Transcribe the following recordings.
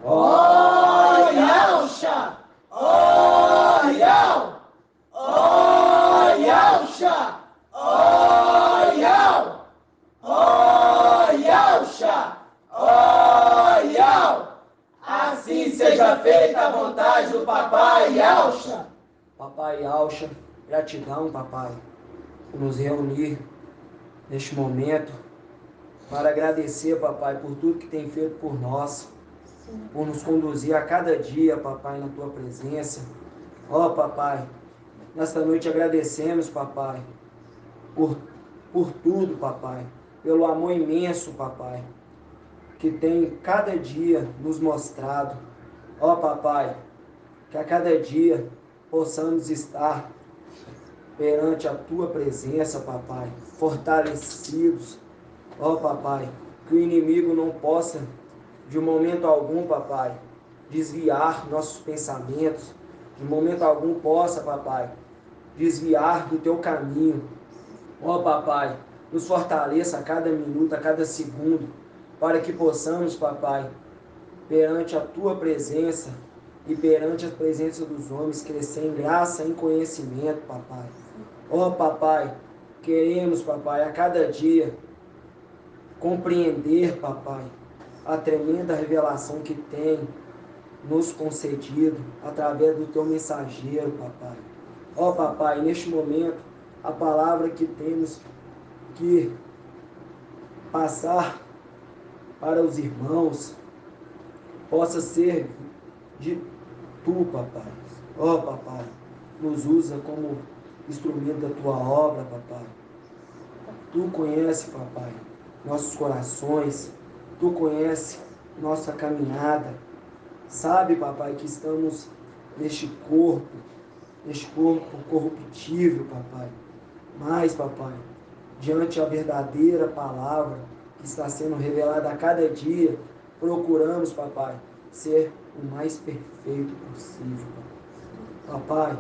Ó Yalcha! Ó Yal! Ó Yalcha! Ó Yal! Ó Yalcha! Ó Yal! Assim seja feita a vontade do Papai Yalcha. Papai Yalcha, gratidão, papai, por nos reunir neste momento, para agradecer, papai, por tudo que tem feito por nós, por nos conduzir a cada dia, papai, na tua presença. Ó, papai, nesta noite agradecemos, papai, por tudo, papai, pelo amor imenso, papai, que tem cada dia nos mostrado. Ó, papai, que a cada dia possamos estar perante a tua presença, papai, fortalecidos. Ó, papai, que o inimigo não possa, de momento algum, papai, desviar nossos pensamentos, de momento algum possa, papai, desviar do teu caminho. Ó, papai, nos fortaleça a cada minuto, a cada segundo, para que possamos, papai, perante a tua presença e perante a presença dos homens, crescer em graça e em conhecimento, papai. Ó, papai, queremos, papai, a cada dia compreender, papai, a tremenda revelação que tem nos concedido através do teu mensageiro, papai. Ó, papai, neste momento, a palavra que temos que passar para os irmãos possa ser de tu, papai. Ó, papai, nos usa como instrumento da tua obra, papai. Tu conhece, papai, nossos corações, tu conhece nossa caminhada. Sabe, papai, que estamos neste corpo corruptível, papai. Mas, papai, diante a verdadeira palavra que está sendo revelada a cada dia, procuramos, papai, ser o mais perfeito possível, papai. Papai,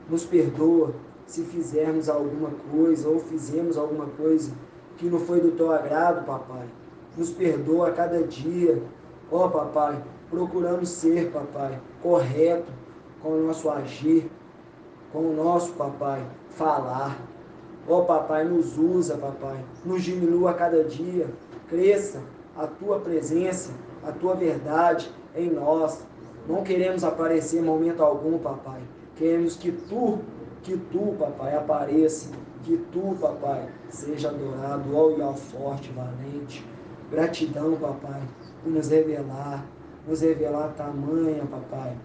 nos perdoa se fizermos alguma coisa ou fizemos alguma coisa que não foi do teu agrado, papai. Nos perdoa a cada dia. Ó, papai, procuramos ser, papai, correto com o nosso agir, com o nosso, papai, falar. Ó, papai, nos usa, papai, nos diminua a cada dia. Cresça a tua presença, a tua verdade em nós. Não queremos aparecer em momento algum, papai. Queremos que tu, papai, apareça. Que tu, papai, seja adorado, ó e ao forte, valente. Gratidão, papai, por nos revelar tamanha, papai,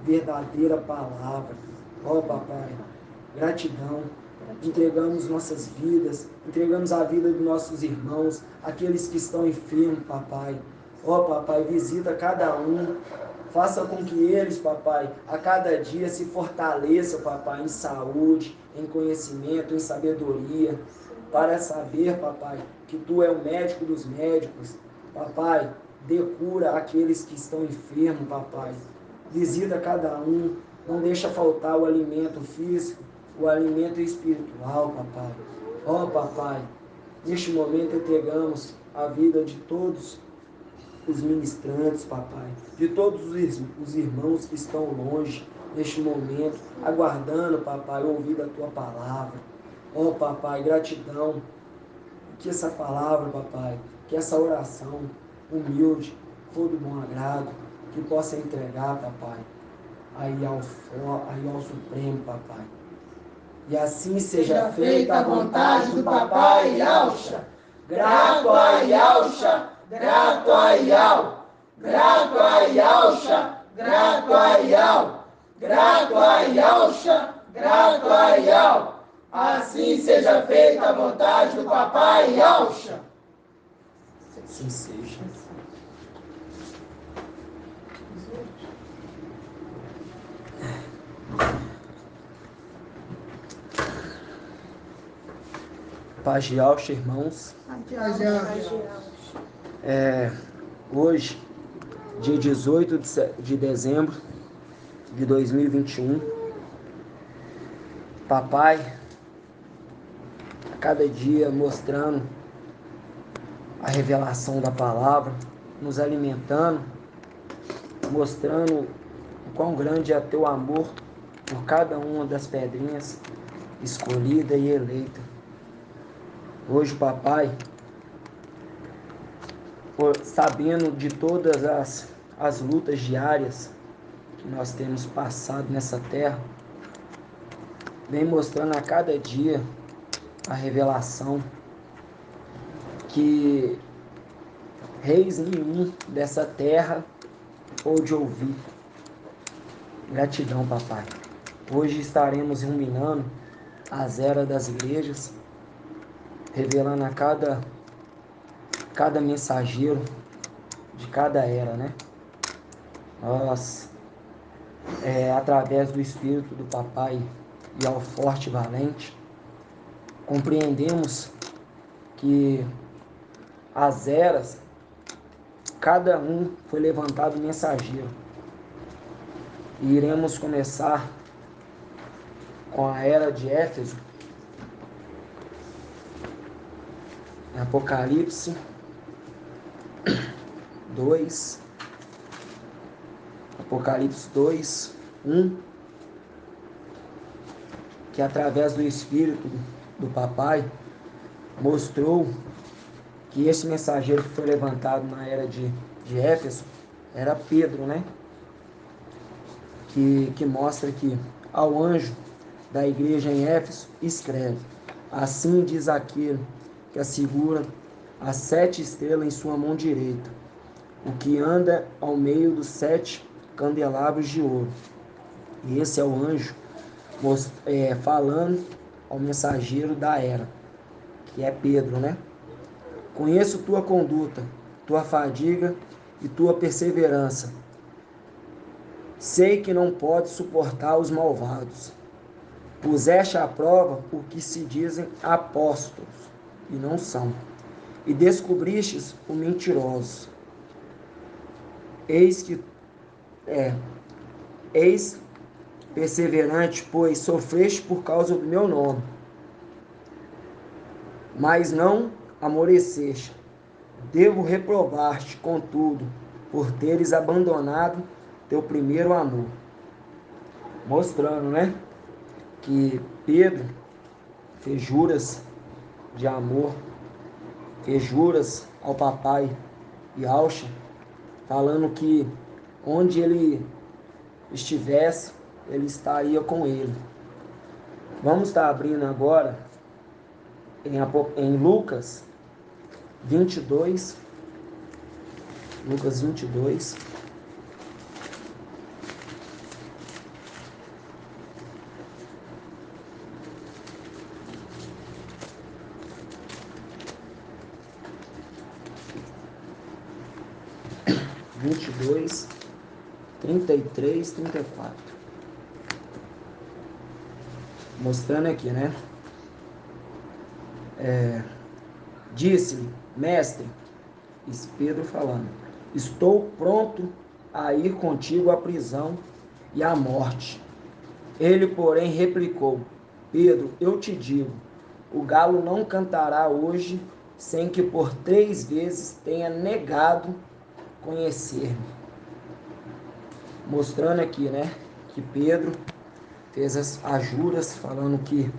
verdadeira palavra. Ó, papai, gratidão. Entregamos nossas vidas, entregamos a vida dos nossos irmãos, aqueles que estão enfermos, papai. Ó, papai, visita cada um. Faça com que eles, papai, a cada dia se fortaleçam, papai, em saúde, em conhecimento, em sabedoria, para saber, papai, que tu é o médico dos médicos. Papai, dê cura àqueles que estão enfermos, papai. Visita cada um, não deixa faltar o alimento físico, o alimento espiritual, papai. Ó, papai, neste momento entregamos a vida de todos os ministrantes, papai, de todos os irmãos que estão longe neste momento, aguardando, papai, ouvir a tua palavra. Ó, papai, gratidão, que essa palavra, papai, que essa oração humilde, for do bom agrado, que possa entregar, papai, aí ao Supremo, papai. E assim seja feita a vontade do Papai Yalcha. Grato a Yalcha, grato a Yal, grato a Yalcha, grato a Yal, grato a Yalcha, grato a Yal. Assim seja feita a vontade do Papai Yalcha. Assim seja. Paz de Yalcha, irmãos. Hoje, dia 18 de dezembro de 2021, papai, a cada dia mostrando a revelação da palavra, nos alimentando mostrando o quão grande é teu amor por cada uma das pedrinhas escolhida e eleita. Hoje, papai, sabendo de todas as lutas diárias que nós temos passado nessa terra, vem mostrando a cada dia a revelação que reis nenhum dessa terra pôde ouvir. Gratidão, papai. Hoje estaremos ruminando as eras das igrejas, revelando a cada mensageiro de cada era, né? Nós, através do Espírito do Papai e ao forte e valente, compreendemos que as eras, cada um foi levantado mensageiro. E iremos começar com a era de Éfeso, Apocalipse 2, Apocalipse 2, 1, que através do Espírito do Papai mostrou que esse mensageiro que foi levantado na era de Éfeso era Pedro, né? Que mostra que ao anjo da igreja em Éfeso escreve: assim diz aquele que assegura as 7 estrelas em sua mão direita, o que anda ao meio dos 7 candelabros de ouro. E esse é o anjo falando ao mensageiro da era, que é Pedro, né? Conheço tua conduta, tua fadiga e tua perseverança. Sei que não podes suportar os malvados. Puseste à prova o que se dizem apóstolos, e não são, e descobristes o mentiroso. Eis perseverante, pois sofreste por causa do meu nome, mas não amoleceste. Devo reprovar-te, contudo, por teres abandonado teu primeiro amor. Mostrando, né, que Pedro fez juras de amor, fez juras ao papai Yahshua, falando que onde ele estivesse, ele estaria com ele. Vamos estar abrindo agora em Lucas 22, Lucas 22, vinte e dois, 33, 34. Mostrando aqui, né? Disse-lhe, mestre, Pedro falando, estou pronto a ir contigo à prisão e à morte. Ele, porém, replicou, Pedro, eu te digo, o galo não cantará hoje sem que por 3 vezes tenha negado conhecer-me. Mostrando aqui, né, que Pedro fez as juras, falando que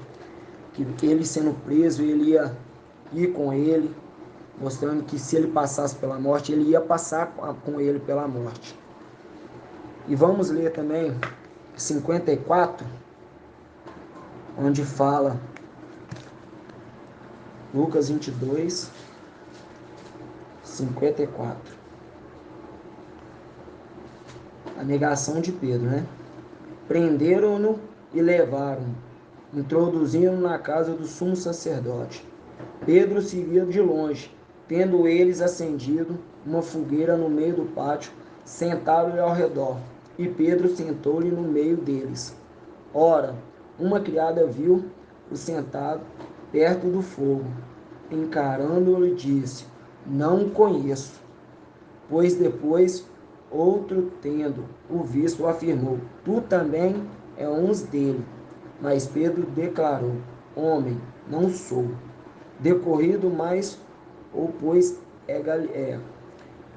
ele sendo preso, ele ia ir com ele, mostrando que se ele passasse pela morte, ele ia passar com ele pela morte. E vamos ler também 54, onde fala, Lucas 22, 54. A negação de Pedro, né? Prenderam-no e levaram-no, introduziram-no na casa do sumo sacerdote. Pedro seguia de longe, tendo eles acendido uma fogueira no meio do pátio, sentaram-lhe ao redor, e Pedro sentou-lhe no meio deles. Ora, uma criada viu-o sentado perto do fogo, encarando-o, disse, não o conheço. Pois depois, outro, tendo o visto, afirmou, tu também é um dele. Mas Pedro declarou, homem, não sou. Decorrido mais, ou pois é Galileia.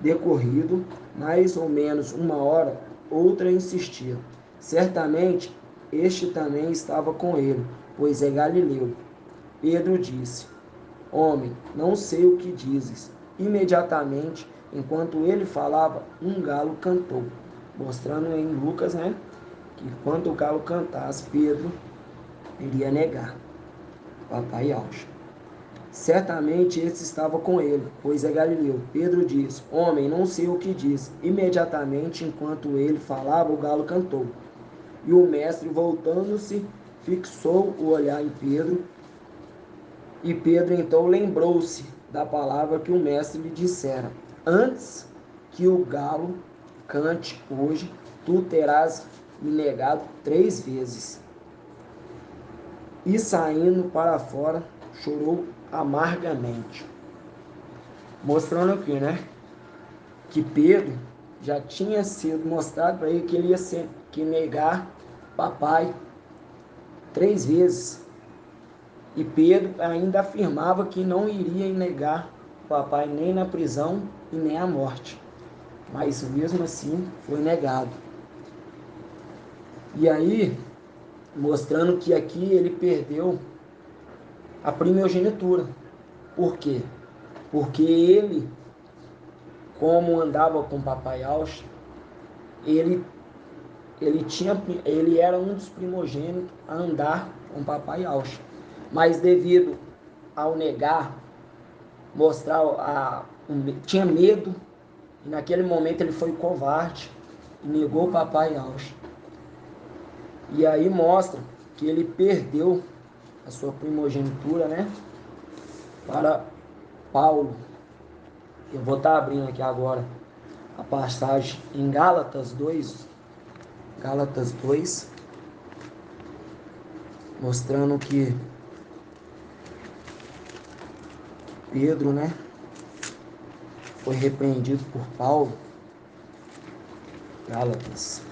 Decorrido mais ou menos 1 hora, outra insistia. Certamente este também estava com ele, pois é Galileu. Pedro disse: Homem, não sei o que dizes. Imediatamente, enquanto ele falava, um galo cantou. Mostrando em Lucas, né, que quando o galo cantasse, Pedro iria negar. Papai Alcha. Certamente esse estava com ele, pois é Galileu. Pedro disse: Homem, não sei o que diz. Imediatamente, enquanto ele falava, o galo cantou. E o mestre, voltando-se, fixou o olhar em Pedro. E Pedro então lembrou-se da palavra que o mestre lhe dissera: Antes que o galo cante hoje, tu terás me negado 3 vezes. E saindo para fora, chorou amargamente. Mostrando aqui, né, que Pedro já tinha sido mostrado para ele que ele ia que negar papai 3 vezes. E Pedro ainda afirmava que não iria negar papai nem na prisão e nem à morte. Mas mesmo assim foi negado. E aí, mostrando que aqui ele perdeu a primogenitura. Por quê? Porque ele, como andava com papai Alcha, ele era um dos primogênitos a andar com papai Alcha. Mas devido ao negar, tinha medo, e naquele momento ele foi covarde e negou papai Alcha. E aí mostra que ele perdeu a sua primogenitura, né, para Paulo. Eu vou estar abrindo aqui agora a passagem em Gálatas 2, mostrando que Pedro, né, foi repreendido por Paulo. Gálatas.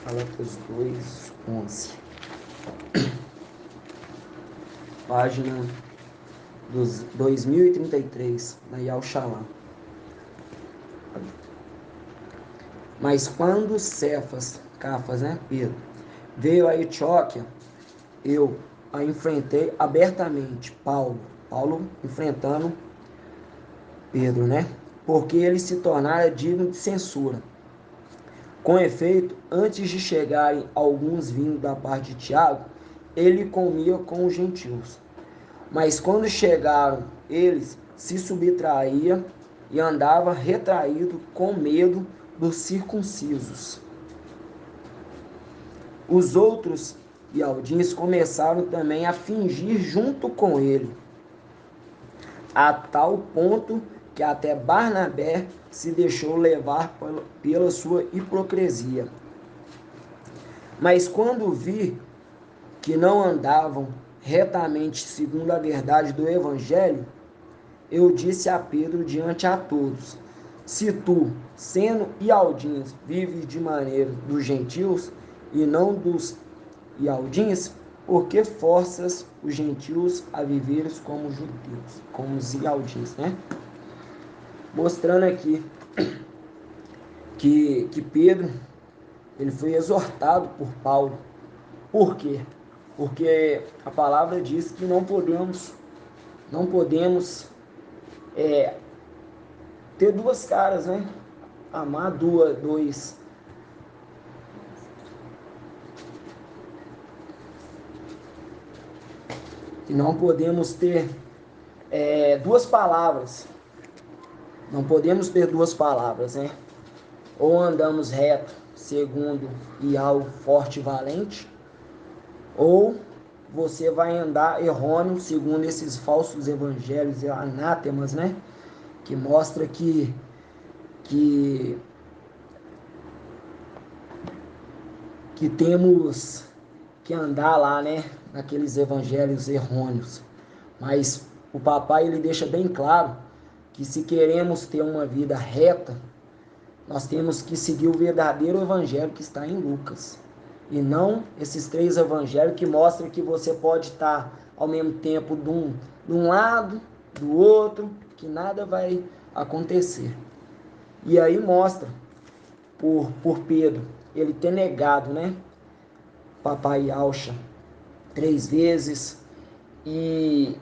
Gálatas 2:11. Página 2033, na Yal Shalom. Mas quando Cafas, né, Pedro, veio a Etióquia, eu a enfrentei abertamente. Paulo enfrentando Pedro, né? Porque ele se tornara digno de censura. Com efeito, antes de chegarem alguns vindo da parte de Tiago, ele comia com os gentios. Mas quando chegaram, eles se subtraía e andava retraído com medo dos circuncisos. Os outros Ialdins começaram também a fingir junto com ele, a tal ponto que até Barnabé se deixou levar pela sua hipocrisia. Mas quando vi que não andavam retamente segundo a verdade do Evangelho, eu disse a Pedro diante a todos: se tu, sendo Ialdins, vives de maneira dos gentios e não dos Ialdins, por que forças os gentios a viverem como judeus, como os Ialdins, né? Mostrando aqui que Pedro, ele foi exortado por Paulo. Por quê? Porque a palavra diz que não podemos ter duas caras, né? Amar dois. E não podemos ter duas palavras. Não podemos ter duas palavras, né? Ou andamos reto, segundo Ial forte e valente, ou você vai andar errôneo, segundo esses falsos evangelhos e anátemas, né? Que mostra que temos que andar lá, né? Naqueles evangelhos errôneos. Mas o papai, ele deixa bem claro que se queremos ter uma vida reta, Nós temos que seguir o verdadeiro evangelho que está em Lucas. E não esses 3 evangelhos que mostram que você pode estar ao mesmo tempo de um lado, do outro, que nada vai acontecer. E aí mostra por Pedro, ele ter negado, né? Papai Alcha 3 vezes e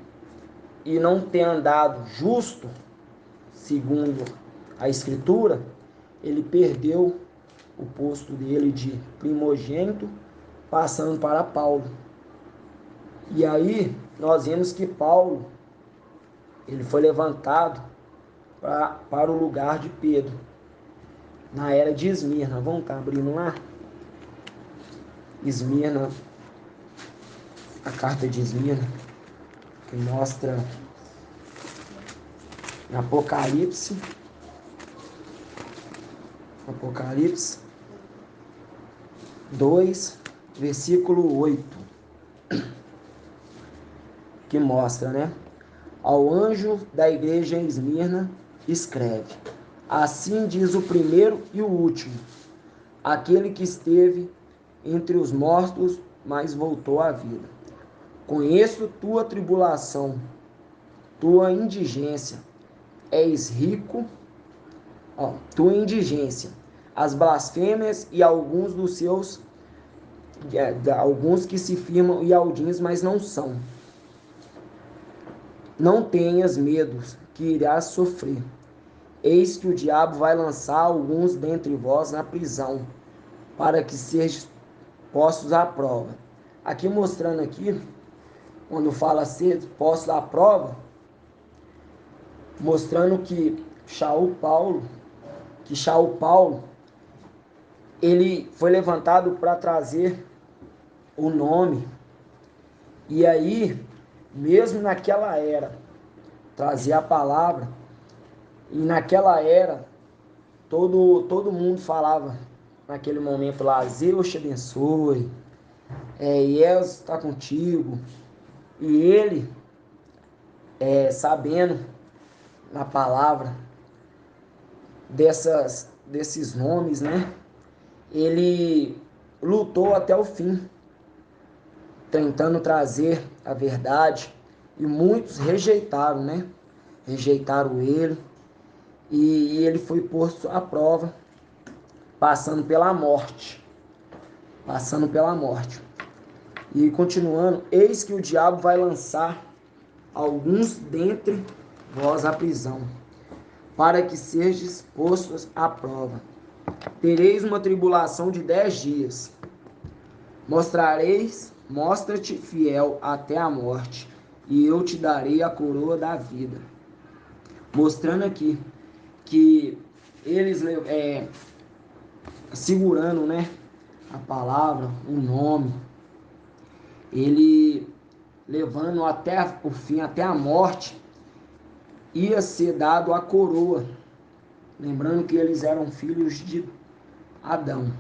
não ter andado justo, segundo a Escritura, ele perdeu o posto dele de primogênito, passando para Paulo. E aí nós vemos que Paulo, ele foi levantado para o lugar de Pedro, na era de Esmirna. Vamos estar abrindo lá? Esmirna, a carta de Esmirna, que mostra em Apocalipse 2, versículo 8, que mostra, né? Ao anjo da igreja em Esmirna, escreve: assim diz o primeiro e o último, aquele que esteve entre os mortos, mas voltou à vida. Conheço tua tribulação, tua indigência, és rico, tua indigência, as blasfêmias e alguns dos seus, alguns que se firmam e aldins, mas não são. Não tenhas medo, que irás sofrer. Eis que o diabo vai lançar alguns dentre vós na prisão, para que sejam postos à prova. Aqui mostrando aqui, quando fala ser postos à prova, mostrando que Shaul Paulo, ele foi levantado para trazer o nome. E aí, mesmo naquela era, trazer a palavra. E naquela era, todo mundo falava, naquele momento lá, Deus te abençoe, Deus está contigo. E ele, sabendo na palavra desses nomes, né? Ele lutou até o fim, tentando trazer a verdade, e muitos rejeitaram, né? Rejeitaram ele, e ele foi posto à prova, passando pela morte. E continuando, eis que o diabo vai lançar alguns dentre vós à prisão, para que sejais postos à prova. Tereis uma tribulação de 10 dias. Mostra-te fiel até a morte, e eu te darei a coroa da vida. Mostrando aqui que eles, segurando, né, a palavra, o nome, ele levando até o fim, até a morte, ia ser dado a coroa. Lembrando que eles eram filhos de Adão.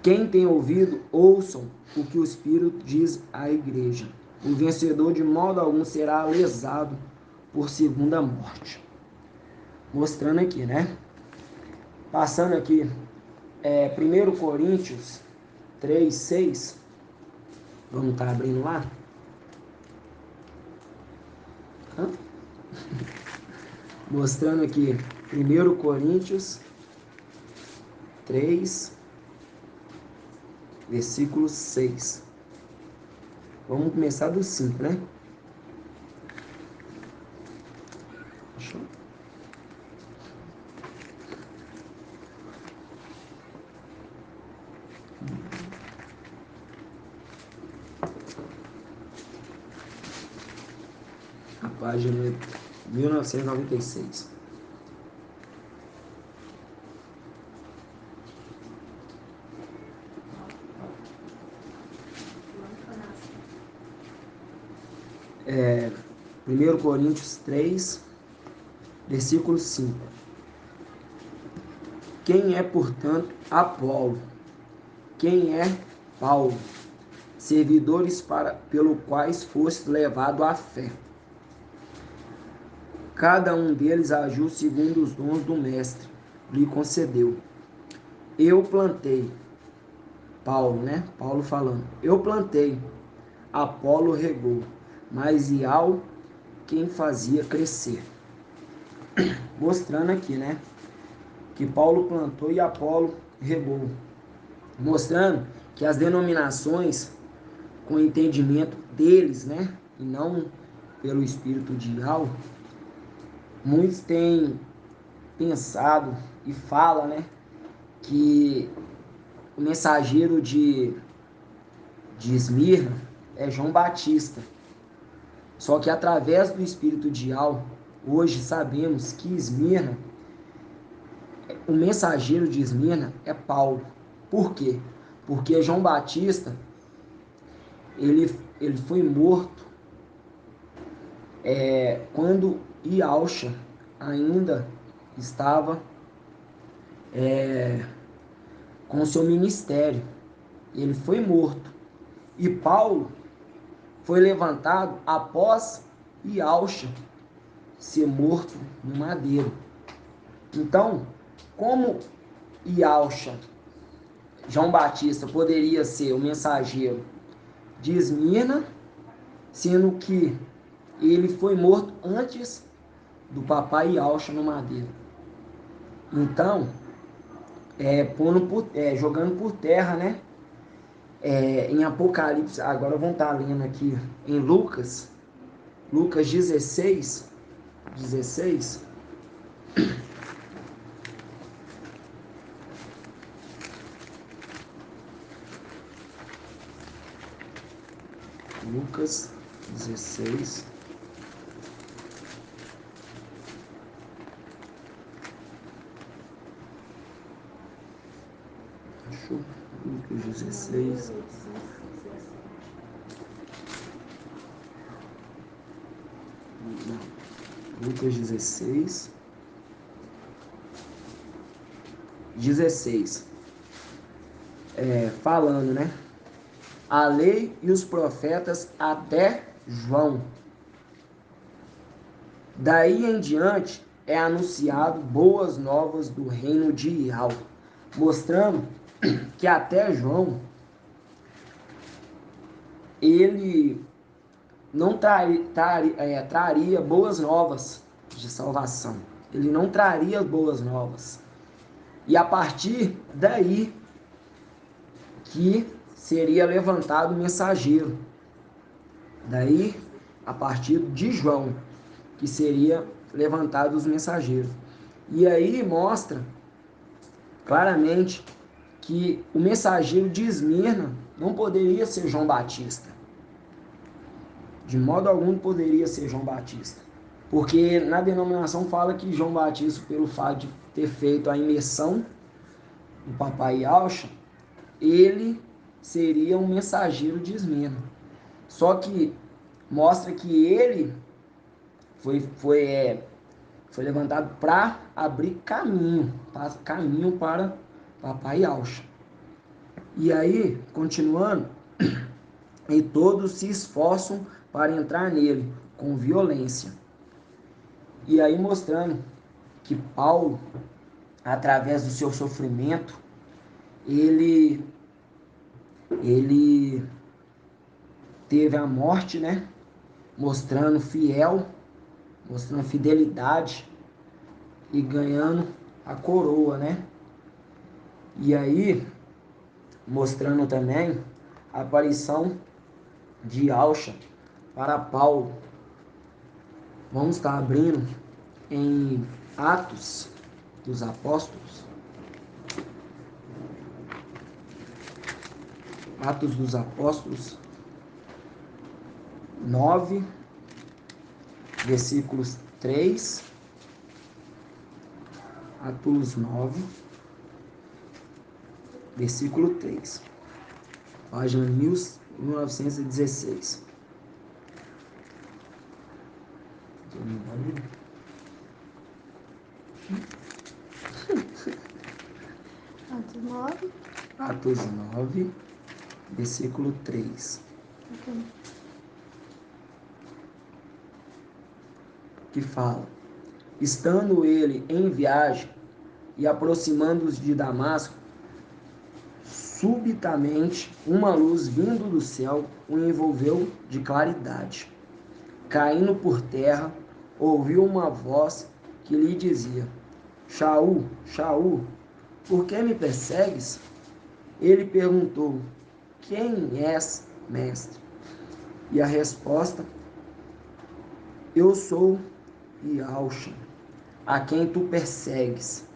Quem tem ouvido, ouçam o que o Espírito diz à igreja. O vencedor de modo algum será lesado por segunda morte. Mostrando aqui, né? Passando aqui, 1 Coríntios 3, 6. Vamos estar abrindo lá? Mostrando aqui, 1 Coríntios 3, versículo 6. Vamos começar do 5, né? Deixa eu... A página 1996. É, 1 Coríntios 3, versículo 5. Quem é, portanto, Apolo? Quem é Paulo? Servidores pelo quais foste levado à fé. cada um deles agiu segundo os dons do mestre lhe concedeu. Eu plantei, Paulo, né? Paulo falando, eu plantei, Apolo regou, mas Iau quem fazia crescer. Mostrando aqui, né? Que Paulo plantou e Apolo regou. Mostrando que as denominações, com o entendimento deles, né? E não pelo espírito de Iau, muitos têm pensado e fala, né? Que o mensageiro de Esmirna é João Batista. Só que através do espírito de Iau, hoje sabemos que Esmirna, o mensageiro de Esmirna é Paulo. Por quê? Porque João Batista, ele foi morto quando Iaucha ainda estava com seu ministério. Ele foi morto. E Paulo foi levantado após Iaucha ser morto no madeiro. Então, como Iaucha, João Batista, poderia ser o mensageiro de Esmirna, sendo que ele foi morto antes do papai Iaucha no madeiro. Então, jogando por terra, né? Em Apocalipse, agora vamos estar lendo aqui em Lucas 16. Lucas 16. Achou? Lucas 16. Não. Lucas 16. 16. Falando, né? A lei e os profetas até João. Daí em diante é anunciado boas novas do reino de Iau, mostrando que até João ele não traria boas novas de salvação. Ele não traria boas novas. E a partir daí que seria levantado o mensageiro. Daí, a partir de João, que seria levantado os mensageiros. E aí mostra claramente que o mensageiro de Esmirna não poderia ser João Batista. De modo algum poderia ser João Batista. Porque na denominação fala que João Batista, pelo fato de ter feito a imersão do papai Iaucha, ele seria um mensageiro de Esmirna. Só que mostra que ele foi levantado para abrir caminho para papai Iaucha. E aí, continuando, e todos se esforçam para entrar nele com violência. E aí mostrando que Paulo, através do seu sofrimento, ele teve a morte, né? Mostrando fidelidade e ganhando a coroa, né? E aí, mostrando também a aparição de Iaucha para Paulo. Vamos estar abrindo em Atos dos Apóstolos. Atos dos Apóstolos 9, versículos 3. Atos 9, versículo 3. Página 1916. Atos 9. Atos 9, versículo 3. Okay. Que fala: Estando ele em viagem e aproximando-se de Damasco, subitamente uma luz vindo do céu o envolveu de claridade. Caindo por terra, ouviu uma voz que lhe dizia: Shaul, Shaul, por que me persegues? Ele perguntou: Quem és, mestre? E a resposta: Eu sou Yahshua, a quem tu persegues.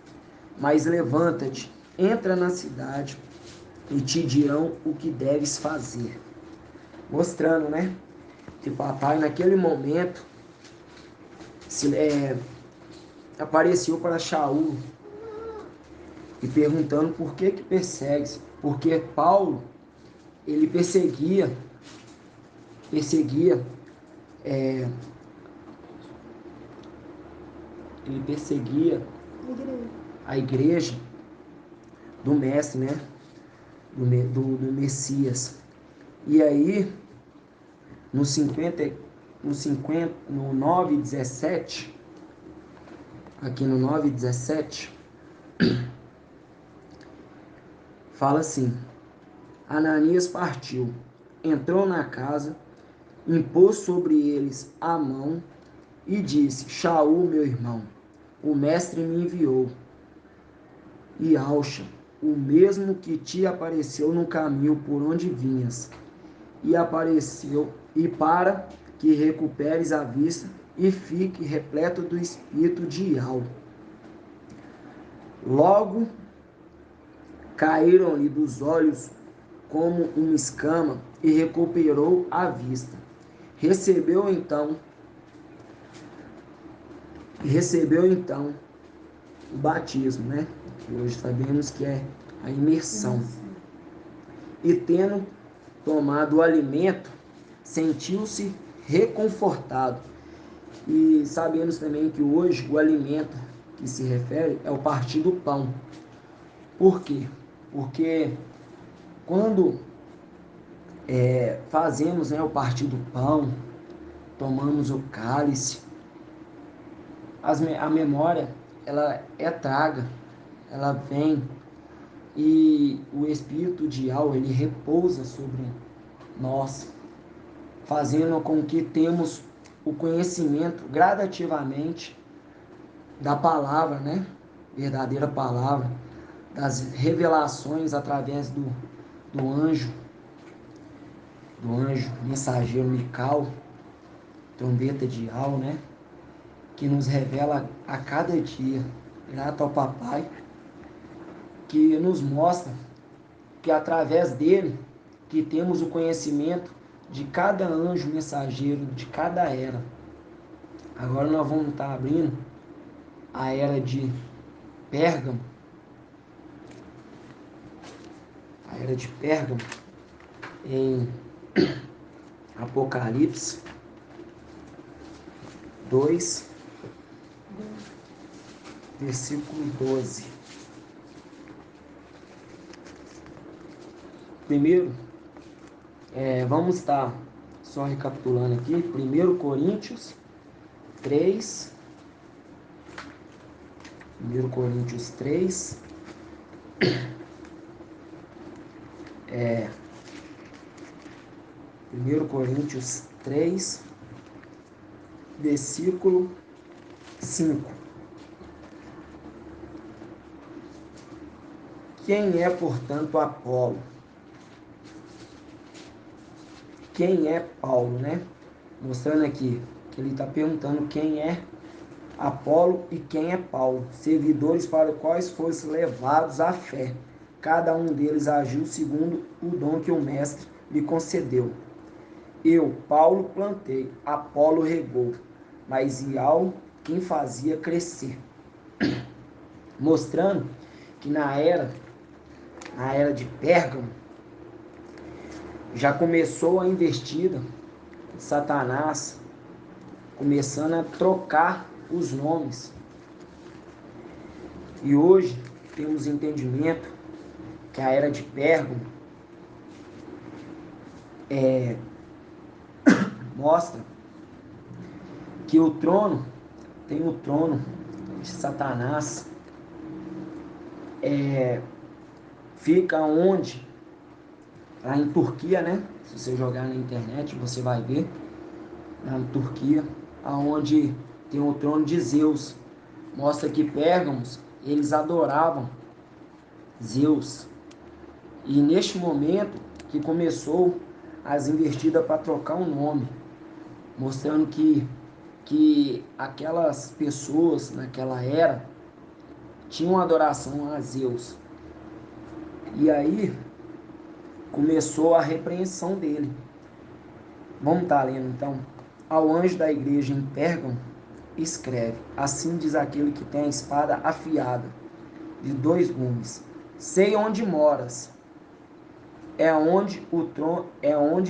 Mas levanta-te, entra na cidade e te dirão o que deves fazer. Mostrando, né? Que papai naquele momento apareceu para Shaul e perguntando por que persegues. Porque Paulo, ele perseguia é, ele perseguia a igreja do mestre, né? Do Messias. E aí, no 9:17, aqui no 9:17, fala assim: Ananias partiu, entrou na casa, impôs sobre eles a mão e disse: Shaul, meu irmão, o mestre me enviou. E Alcha, o mesmo que te apareceu no caminho por onde vinhas, e apareceu, e para que recuperes a vista e fique repleto do espírito de Al. Logo caíram-lhe dos olhos como uma escama e recuperou a vista. Recebeu então o batismo, né? Que hoje sabemos que é a imersão. E tendo tomado o alimento, sentiu-se reconfortado. E sabemos também que hoje o alimento que se refere é o partir do pão. Por quê? Porque quando fazemos, né, o partir do pão, tomamos o cálice, a memória ela é traga, ela vem e o espírito de Al, ele repousa sobre nós, fazendo com que temos o conhecimento gradativamente da palavra, né? Verdadeira palavra, das revelações através do anjo mensageiro Mical, trombeta de Al, né? Que nos revela a cada dia, grato ao papai, que nos mostra que através dele que temos o conhecimento de cada anjo mensageiro, de cada era. Agora nós vamos estar abrindo a era de Pérgamo. A era de Pérgamo em Apocalipse 2, versículo 12. Primeiro, vamos estar só recapitulando aqui. 1 Coríntios 3. 1 Coríntios 3. 1 Coríntios 3, versículo 5. Quem é, portanto, Apolo? Quem é Paulo, né? Mostrando aqui que ele está perguntando quem é Apolo e quem é Paulo, servidores para os quais fossem levados à fé. Cada um deles agiu segundo o dom que o mestre lhe concedeu. Eu, Paulo, plantei, Apolo regou, mas Ial quem fazia crescer. Mostrando que na era de Pérgamo, já começou a investida de Satanás, começando a trocar os nomes. E hoje temos entendimento que a era de Pérgamo mostra que o trono tem o trono de Satanás, fica onde? Lá em Turquia, né? Se você jogar na internet, você vai ver. Lá na Turquia, aonde tem o trono de Zeus. Mostra que Pérgamos, eles adoravam Zeus. E neste momento que começou as investidas para trocar o nome, mostrando que aquelas pessoas naquela era tinham adoração a Zeus. E aí começou a repreensão dele. Vamos estar lendo então. Ao anjo da igreja em Pérgamo, escreve: assim diz aquele que tem a espada afiada de 2 gumes. Sei onde moras. É onde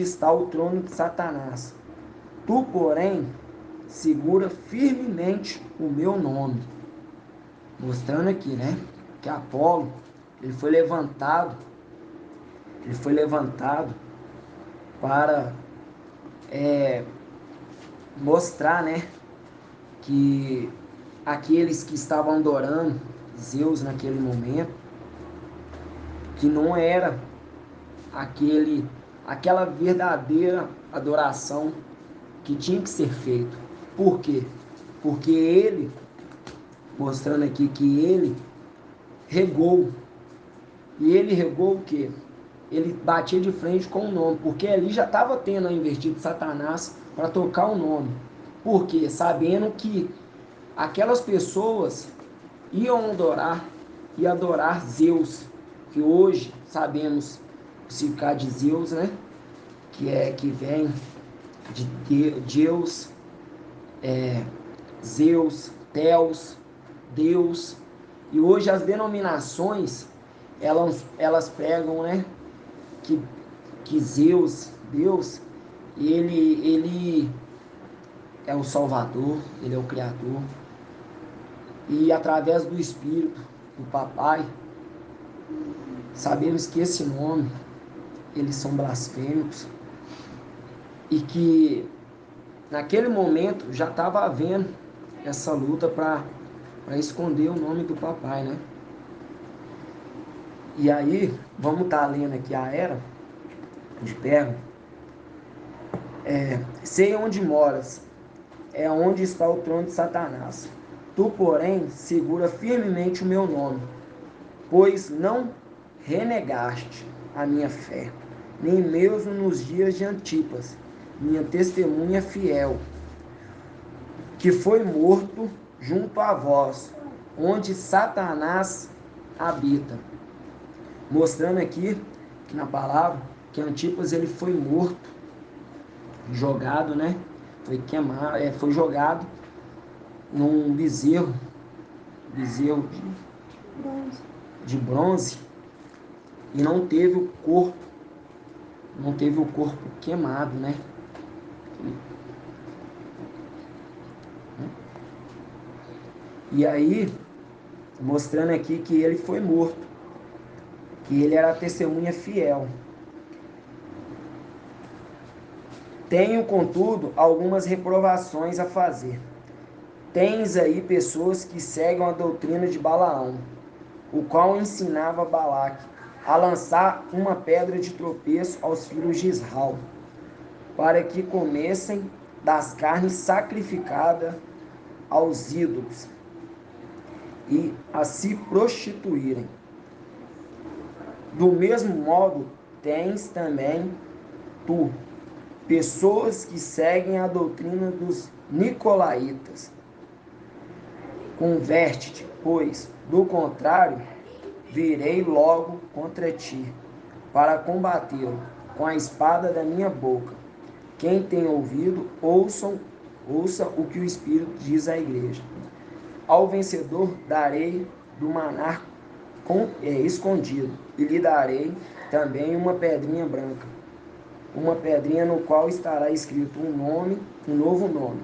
está o trono de Satanás. Tu, porém, segura firmemente o meu nome. Mostrando aqui, né? Que Apolo, ele foi levantado para mostrar, né? Que aqueles que estavam adorando Zeus naquele momento, que não era aquela verdadeira adoração que tinha que ser feito. Por quê? Porque ele, mostrando aqui que ele regou. E ele regou o quê? Ele batia de frente com o nome, porque ali já estava tendo a investida de Satanás para tocar o nome. Por quê? Sabendo que aquelas pessoas iam adorar Zeus, que hoje sabemos o significado de Zeus, né? Que vem de Deus, Zeus, Theos, Deus. E hoje as denominações elas pregam, né, que Zeus, Deus, ele é o Salvador, ele é o Criador. E através do Espírito, do Papai, sabemos que esse nome, eles são blasfêmicos. E que naquele momento já estava havendo essa luta para esconder o nome do Papai, né? E aí, vamos estar lendo aqui a era de Pérgamo. Sei onde moras, é onde está o trono de Satanás. Tu, porém, segura firmemente o meu nome, pois não renegaste a minha fé, nem mesmo nos dias de Antipas, minha testemunha fiel, que foi morto junto a vós, onde Satanás habita. Mostrando aqui, que na palavra, que Antipas ele foi morto, jogado, né? Foi queimado, foi jogado num bezerro de bronze, e não teve o corpo queimado, né? E aí, mostrando aqui que ele foi morto, que ele era a testemunha fiel. Tenho, contudo, algumas reprovações a fazer. Tens aí pessoas que seguem a doutrina de Balaão, o qual ensinava Balaque a lançar uma pedra de tropeço aos filhos de Israel, para que comessem das carnes sacrificadas aos ídolos e a se prostituírem. Do mesmo modo, tens também tu pessoas que seguem a doutrina dos nicolaítas. Converte-te, pois, do contrário, virei logo contra ti, para combatê-lo com a espada da minha boca. Quem tem ouvido, ouça o que o Espírito diz à igreja. Ao vencedor darei do maná escondido, e lhe darei também uma pedrinha branca, uma pedrinha no qual estará escrito um novo nome,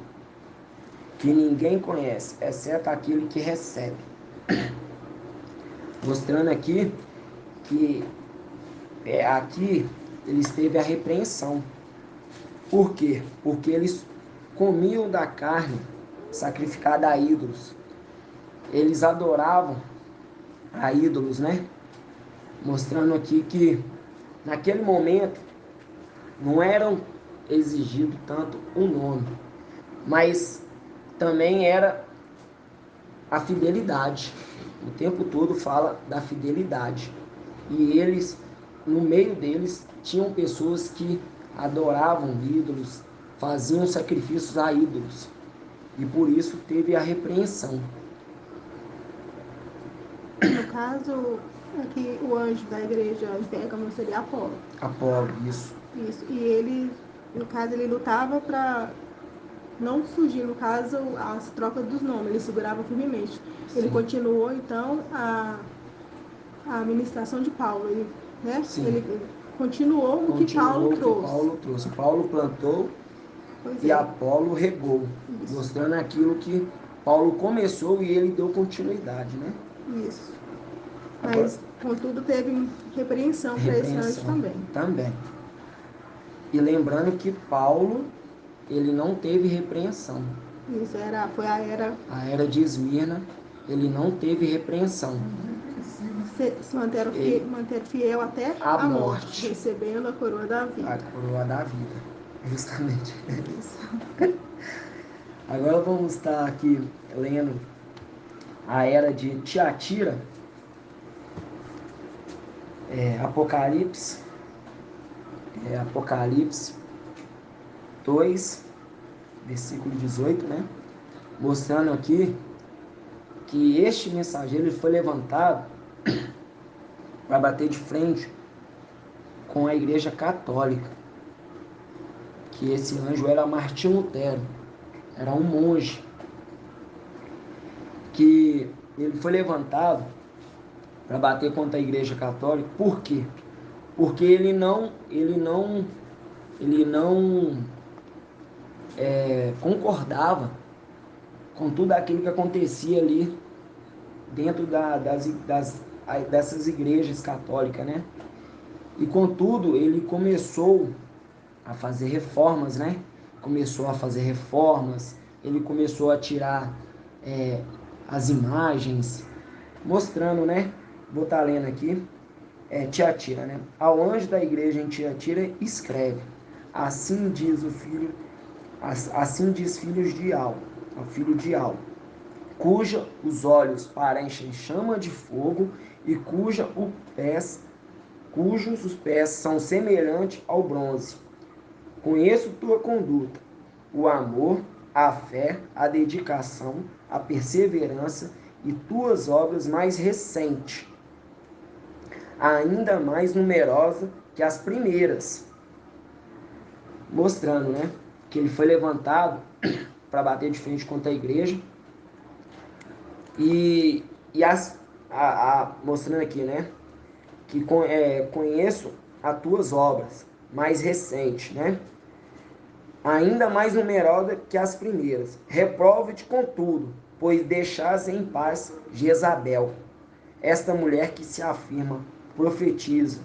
que ninguém conhece, exceto aquele que recebe. Mostrando aqui que aqui eles teve a repreensão. Por quê? Porque eles comiam da carne sacrificada a ídolos. Eles adoravam a ídolos, né? Mostrando aqui que naquele momento não eram exigido tanto o nome, mas também era a fidelidade. O tempo todo fala da fidelidade. E eles, no meio deles, tinham pessoas que adoravam ídolos, faziam sacrifícios a ídolos. E por isso teve a repreensão. No caso, aqui o anjo da igreja em Pérgamo seria Apolo. Apolo, isso. Isso. E ele, no caso, ele lutava para não surgir, no caso, as trocas dos nomes. Ele segurava firmemente. Ele Sim. continuou, então, a ministração de Paulo. Ele, né? Sim. Ele continuou o que Paulo trouxe. Paulo plantou Pois e é. Apolo regou. Isso. Mostrando aquilo que Paulo começou e ele deu continuidade, né? Isso. Mas, contudo, teve repreensão para esse anjo também. Também. E lembrando que Paulo, ele não teve repreensão. Isso, foi a era... A era de Esmirna, ele não teve repreensão. Se manteram fiel até A a morte, morte. recebendo a coroa da vida. A coroa da vida, justamente. Isso. Agora vamos estar aqui lendo a era de Tiatira, Apocalipse 2, versículo 18, né? Mostrando aqui que este mensageiro ele foi levantado para bater de frente com a igreja católica, que esse anjo era Martim Lutero, era um monge, que ele foi levantado para bater contra a igreja católica. Por quê? Porque ele não concordava com tudo aquilo que acontecia ali dentro dessas igrejas católicas, né? E contudo, ele começou a fazer reformas, né? Ele começou a tirar as imagens, mostrando, né? Vou estar lendo aqui, Tiatira, né? Ao anjo da igreja em Tiatira escreve: assim diz filhos de Al, o filho de Al, cuja os olhos parecem chama de fogo e cujos os pés são semelhantes ao bronze. Conheço tua conduta, o amor, a fé, a dedicação, a perseverança e tuas obras mais recentes, ainda mais numerosa que as primeiras. Mostrando, né, que ele foi levantado para bater de frente contra a igreja e mostrando aqui, né, que conheço as tuas obras mais recentes, né, ainda mais numerosa que as primeiras. Reprove-te contudo, pois deixas em paz Jezabel, esta mulher que se afirma profetiza.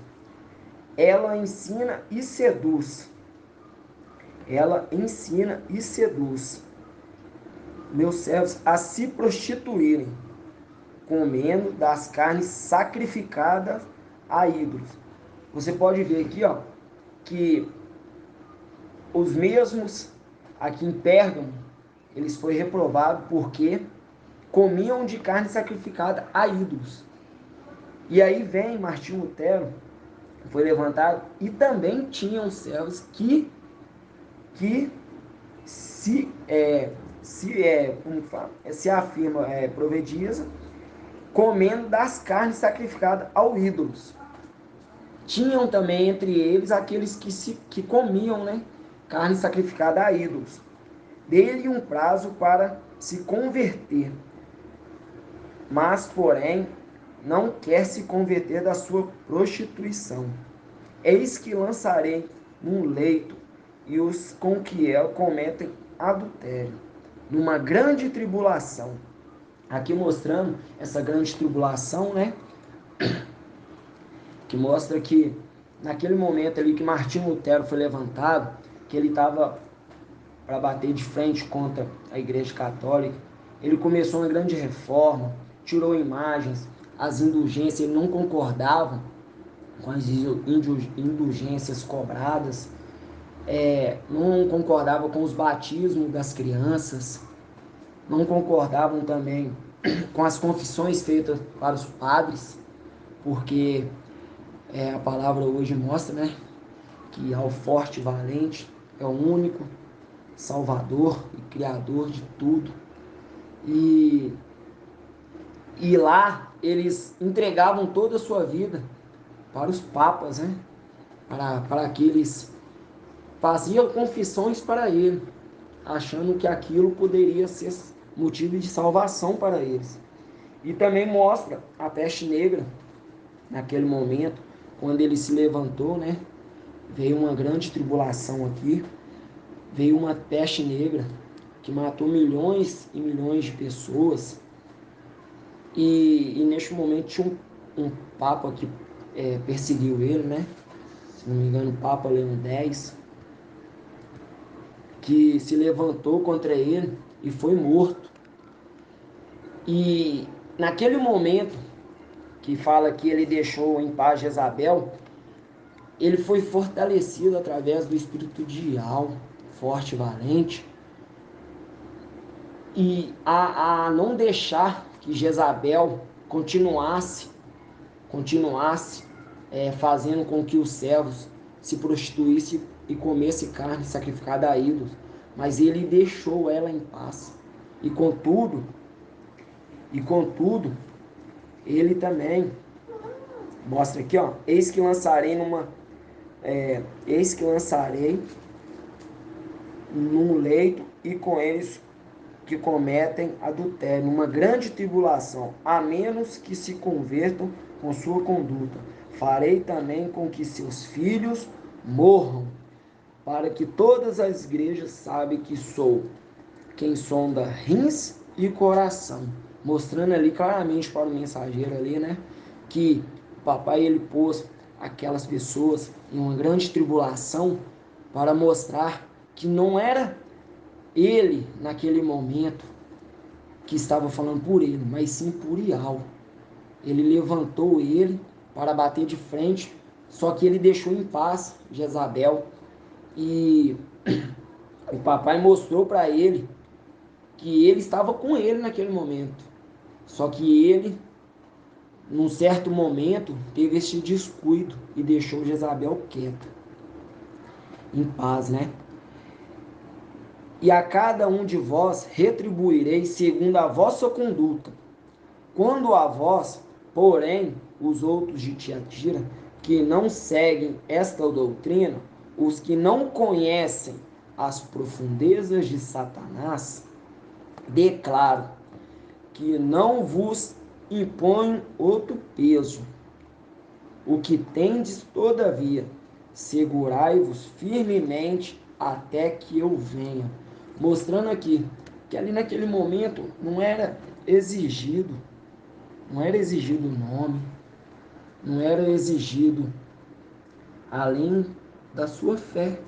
Ela ensina e seduz. Meus servos a se prostituírem, comendo das carnes sacrificadas a ídolos. Você pode ver aqui, ó, que os mesmos aqui em Pérgamo, eles foram reprovados porque comiam de carne sacrificada a ídolos. E aí vem Martim Lutero, foi levantado, e também tinham servos que se afirma profetiza, comendo das carnes sacrificadas aos ídolos. Tinham também entre eles aqueles que comiam, né, carne sacrificada a ídolos. Dê-lhe um prazo para se converter, mas, porém, não quer se converter da sua prostituição. Eis que lançarei num leito e os com que ela cometem adultério, numa grande tribulação. Aqui mostrando essa grande tribulação, né? Que mostra que naquele momento ali que Martim Lutero foi levantado, que ele estava para bater de frente contra a Igreja Católica. Ele começou uma grande reforma, tirou imagens, as indulgências, ele não concordava com as indulgências cobradas, não concordava com os batismos das crianças, não concordavam também com as confissões feitas para os padres, porque a palavra hoje mostra, né, que ao forte e valente é o único Salvador e Criador de tudo. E lá eles entregavam toda a sua vida para os papas, né? Para que eles faziam confissões para ele, achando que aquilo poderia ser motivo de salvação para eles. E também mostra a peste negra, naquele momento, quando ele se levantou, né? Veio uma grande tribulação aqui, veio uma peste negra que matou milhões e milhões de pessoas. E neste momento tinha um papa que perseguiu ele, né? Se não me engano, o Papa Leão X, que se levantou contra ele e foi morto. E naquele momento que fala que ele deixou em paz Jezabel, ele foi fortalecido através do espírito de alma, forte e valente, e a não deixar que Jezabel continuasse fazendo com que os servos se prostituíssem e comessem carne sacrificada a ídolos, mas ele deixou ela em paz. E contudo, ele também mostra aqui, ó, eis que lançarei num leito e com eles que cometem adultério, uma grande tribulação, a menos que se convertam com sua conduta. Farei também com que seus filhos morram, para que todas as igrejas saibam que sou quem sonda rins e coração. Mostrando ali claramente para o mensageiro ali, né, que o papai ele pôs aquelas pessoas em uma grande tribulação para mostrar que não era ele, naquele momento, que estava falando por ele, mas sim por Ial. Ele levantou ele para bater de frente, só que ele deixou em paz Jezabel. E o papai mostrou para ele que ele estava com ele naquele momento. Só que ele, num certo momento, teve esse descuido e deixou Jezabel quieta, em paz, né? E a cada um de vós retribuirei segundo a vossa conduta. Quando a vós, porém, os outros de Tiatira, que não seguem esta doutrina, os que não conhecem as profundezas de Satanás, declaro que não vos imponho outro peso. O que tendes, todavia, segurai-vos firmemente até que eu venha. Mostrando aqui que ali naquele momento não era exigido o nome, não era exigido além da sua fé,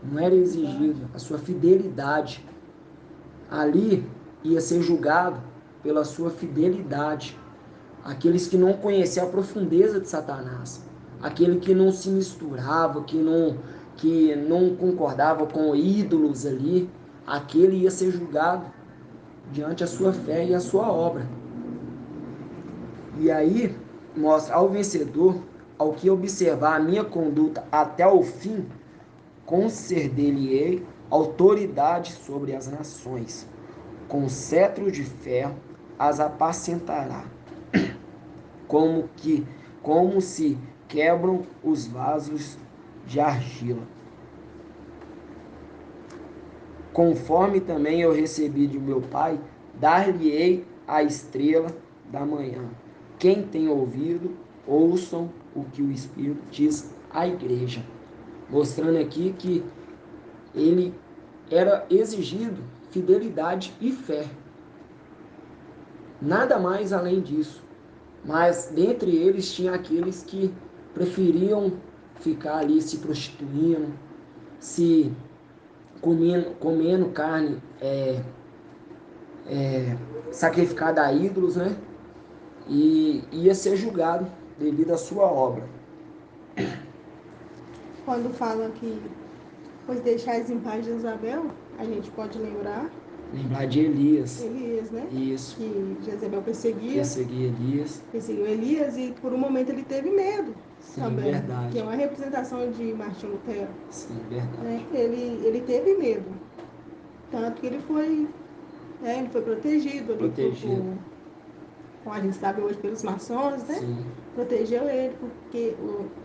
não era exigido a sua fidelidade. Ali ia ser julgado pela sua fidelidade. Aqueles que não conheciam a profundeza de Satanás, aquele que não se misturava, que não concordava com ídolos ali, aquele ia ser julgado diante a sua fé e a sua obra. E aí mostra ao vencedor, ao que observar a minha conduta até o fim, conceder-lhe-ei autoridade sobre as nações, com cetro de ferro as apacentará, como se quebram os vasos de argila. Conforme também eu recebi de meu Pai, dar-lhe-ei a estrela da manhã. Quem tem ouvido, ouçam o que o Espírito diz à igreja. Mostrando aqui que ele era exigido fidelidade e fé. Nada mais além disso. Mas dentre eles tinha aqueles que preferiam ficar ali se prostituindo, se comendo carne sacrificada a ídolos, né? E ia ser julgado devido à sua obra. Quando fala que pois deixais em paz Jezabel, a gente pode lembrar de Elias. Elias, né? Isso. Que Jezabel perseguia Elias. Perseguiu Elias e por um momento ele teve medo. Sim, também. Verdade. Que é uma representação de Martinho Lutero. Sim, verdade. Né? Ele teve medo. Tanto que ele foi protegido ali como a gente sabe hoje pelos maçons, né? Sim. Protegeu ele, porque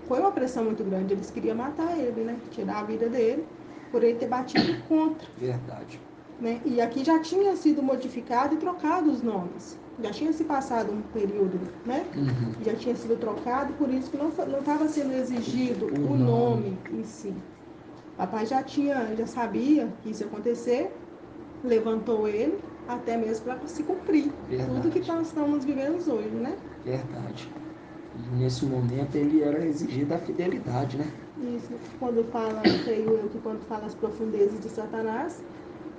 foi uma pressão muito grande. Eles queriam matar ele, né? Tirar a vida dele, por ele ter batido contra. Verdade. Né? E aqui já tinha sido modificado e trocado os nomes. Já tinha se passado um período, né? Já tinha sido trocado, por isso que não estava sendo exigido o nome em si. Papai já sabia que isso ia acontecer, levantou ele até mesmo para se cumprir. Verdade. Tudo que nós estamos vivendo hoje, né? Verdade. E nesse momento ele era exigido a fidelidade, né? Isso, quando fala, creio eu, que quando fala as profundezas de Satanás,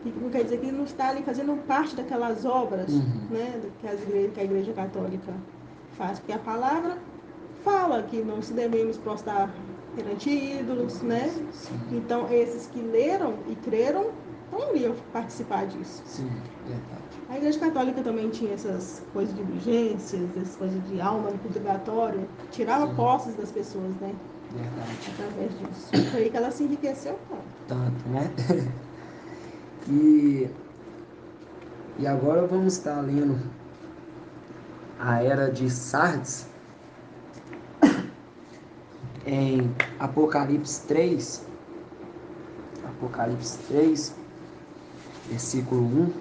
que não quer dizer que ele não está ali fazendo parte daquelas obras, né, que a Igreja Católica faz, porque a palavra fala que não se devemos prostrar perante ídolos, né? Sim. Então, esses que leram e creram não iriam participar disso. Sim, verdade. A Igreja Católica também tinha essas coisas de indulgências, essas coisas de alma no purgatório, tirava posses das pessoas, né? Verdade. Através disso. Foi aí que ela se enriqueceu tanto, né? E agora vamos estar lendo a era de Sardes em Apocalipse 3, versículo 1,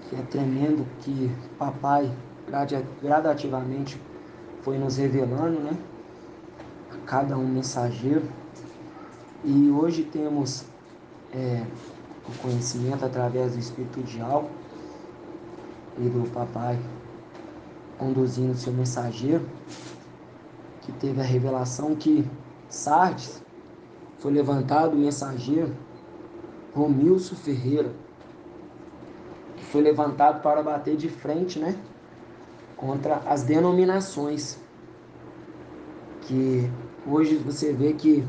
que é tremendo, que papai gradativamente foi nos revelando, né? A cada um mensageiro. E hoje temos o conhecimento através do Espírito de Algo e do papai conduzindo seu mensageiro, que teve a revelação que Sardes foi levantado o mensageiro Romilson Ferreira, que foi levantado para bater de frente, né, contra as denominações, que hoje você vê que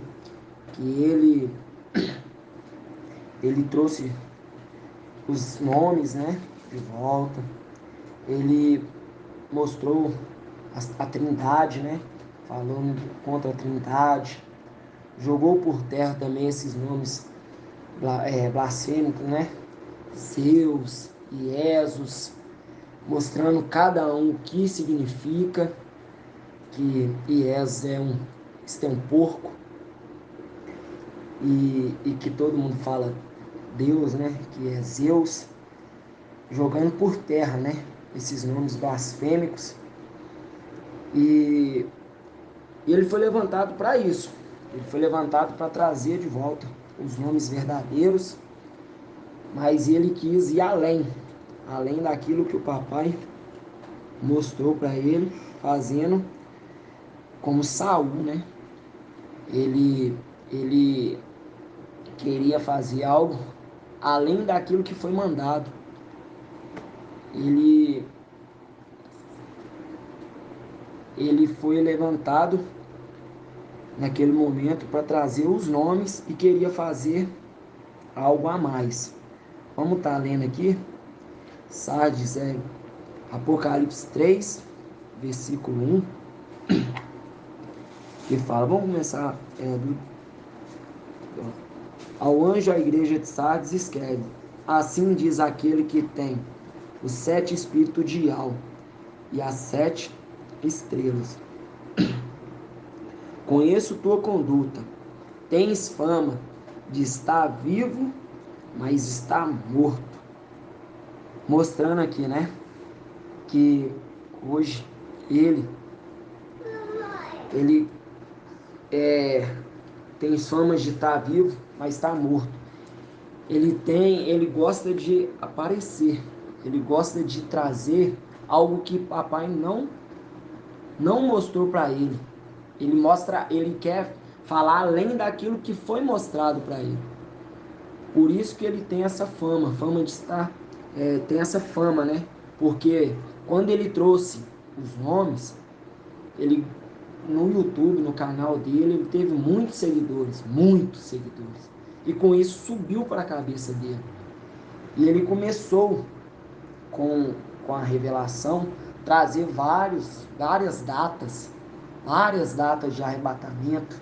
ele trouxe os nomes, né, de volta, ele mostrou a Trindade, né, falando contra a Trindade, jogou por terra também esses nomes blasfêmicos, né, Zeus, Iesus, mostrando cada um o que significa, que Iesus é um porco, e que todo mundo fala Deus, né, que é Zeus, jogando por terra, né, esses nomes blasfêmicos, e ele foi levantado para isso, ele foi levantado para trazer de volta os nomes verdadeiros, mas ele quis ir além daquilo que o papai mostrou para ele, fazendo como Saul, né? Ele queria fazer algo além daquilo que foi mandado. Ele foi levantado naquele momento para trazer os nomes e queria fazer algo a mais. Vamos estar lendo aqui, Sardes, Apocalipse 3, versículo 1, que fala, vamos começar ao anjo à igreja de Sardes escreve, assim diz aquele que tem os 7 espíritos de Ial e as 7 estrelas. Conheço tua conduta, tens fama de estar vivo, mas está morto. Mostrando aqui, né, que hoje ele tem fama de estar vivo, mas está morto. Ele gosta de aparecer, ele gosta de trazer algo que papai não mostrou para ele. Ele quer falar além daquilo que foi mostrado para ele. Por isso que ele tem essa fama de estar, tem essa fama, né? Porque quando ele trouxe os nomes, ele no YouTube, no canal dele, ele teve muitos seguidores. E com isso subiu para a cabeça dele. E ele começou com a revelação, trazer várias datas de arrebatamento,